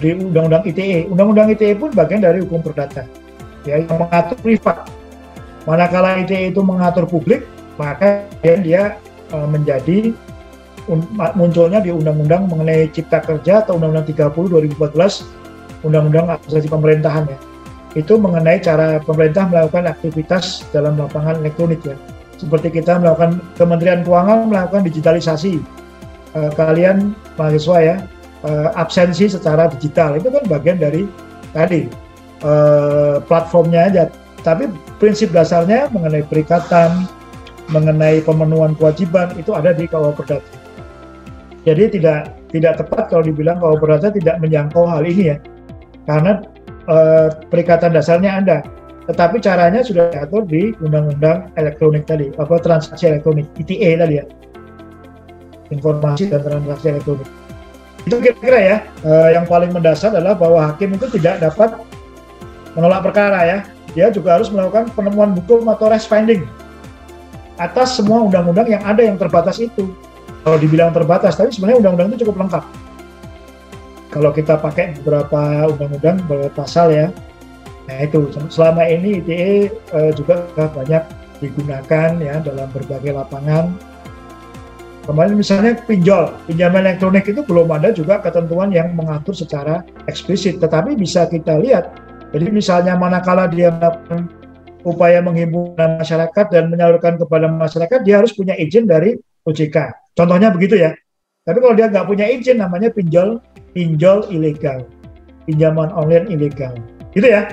Di Undang-Undang ITE. Undang-Undang ITE pun bagian dari hukum perdata ya, yang mengatur privat. Manakala ITE itu mengatur publik, maka dia menjadi munculnya di Undang-Undang mengenai Cipta Kerja atau Undang-Undang 30 2014, Undang-Undang Administrasi Pemerintahan ya. Itu mengenai cara pemerintah melakukan aktivitas dalam lapangan elektronik ya. Seperti kita melakukan, Kementerian Keuangan melakukan digitalisasi. Kalian mahasiswa ya, absensi secara digital, itu kan bagian dari tadi platformnya aja. Tapi prinsip dasarnya mengenai perikatan, mengenai pemenuhan kewajiban itu ada di KUHP Perdata. Jadi tidak tepat kalau dibilang KUHP Perdata tidak menjangkau hal ini ya, karena perikatan dasarnya ada, tetapi caranya sudah diatur di Undang-Undang Elektronik tadi, transaksi elektronik ITE tadi ya, informasi dan transaksi elektronik. Itu kira-kira ya, yang paling mendasar adalah bahwa hakim itu tidak dapat menolak perkara ya, dia juga harus melakukan penemuan hukum atau res finding atas semua undang-undang yang ada yang terbatas itu. Kalau dibilang terbatas, tapi sebenarnya undang-undang itu cukup lengkap. Kalau kita pakai beberapa undang-undang, beberapa pasal ya, nah itu selama ini ITE juga banyak digunakan ya dalam berbagai lapangan. Kemarin misalnya pinjaman elektronik itu belum ada juga ketentuan yang mengatur secara eksplisit, tetapi bisa kita lihat. Jadi misalnya manakala dia melakukan upaya menghimpun masyarakat dan menyalurkan kepada masyarakat, dia harus punya izin dari OJK. Contohnya begitu ya. Tapi kalau dia nggak punya izin, namanya pinjol ilegal, pinjaman online ilegal. Gitu ya.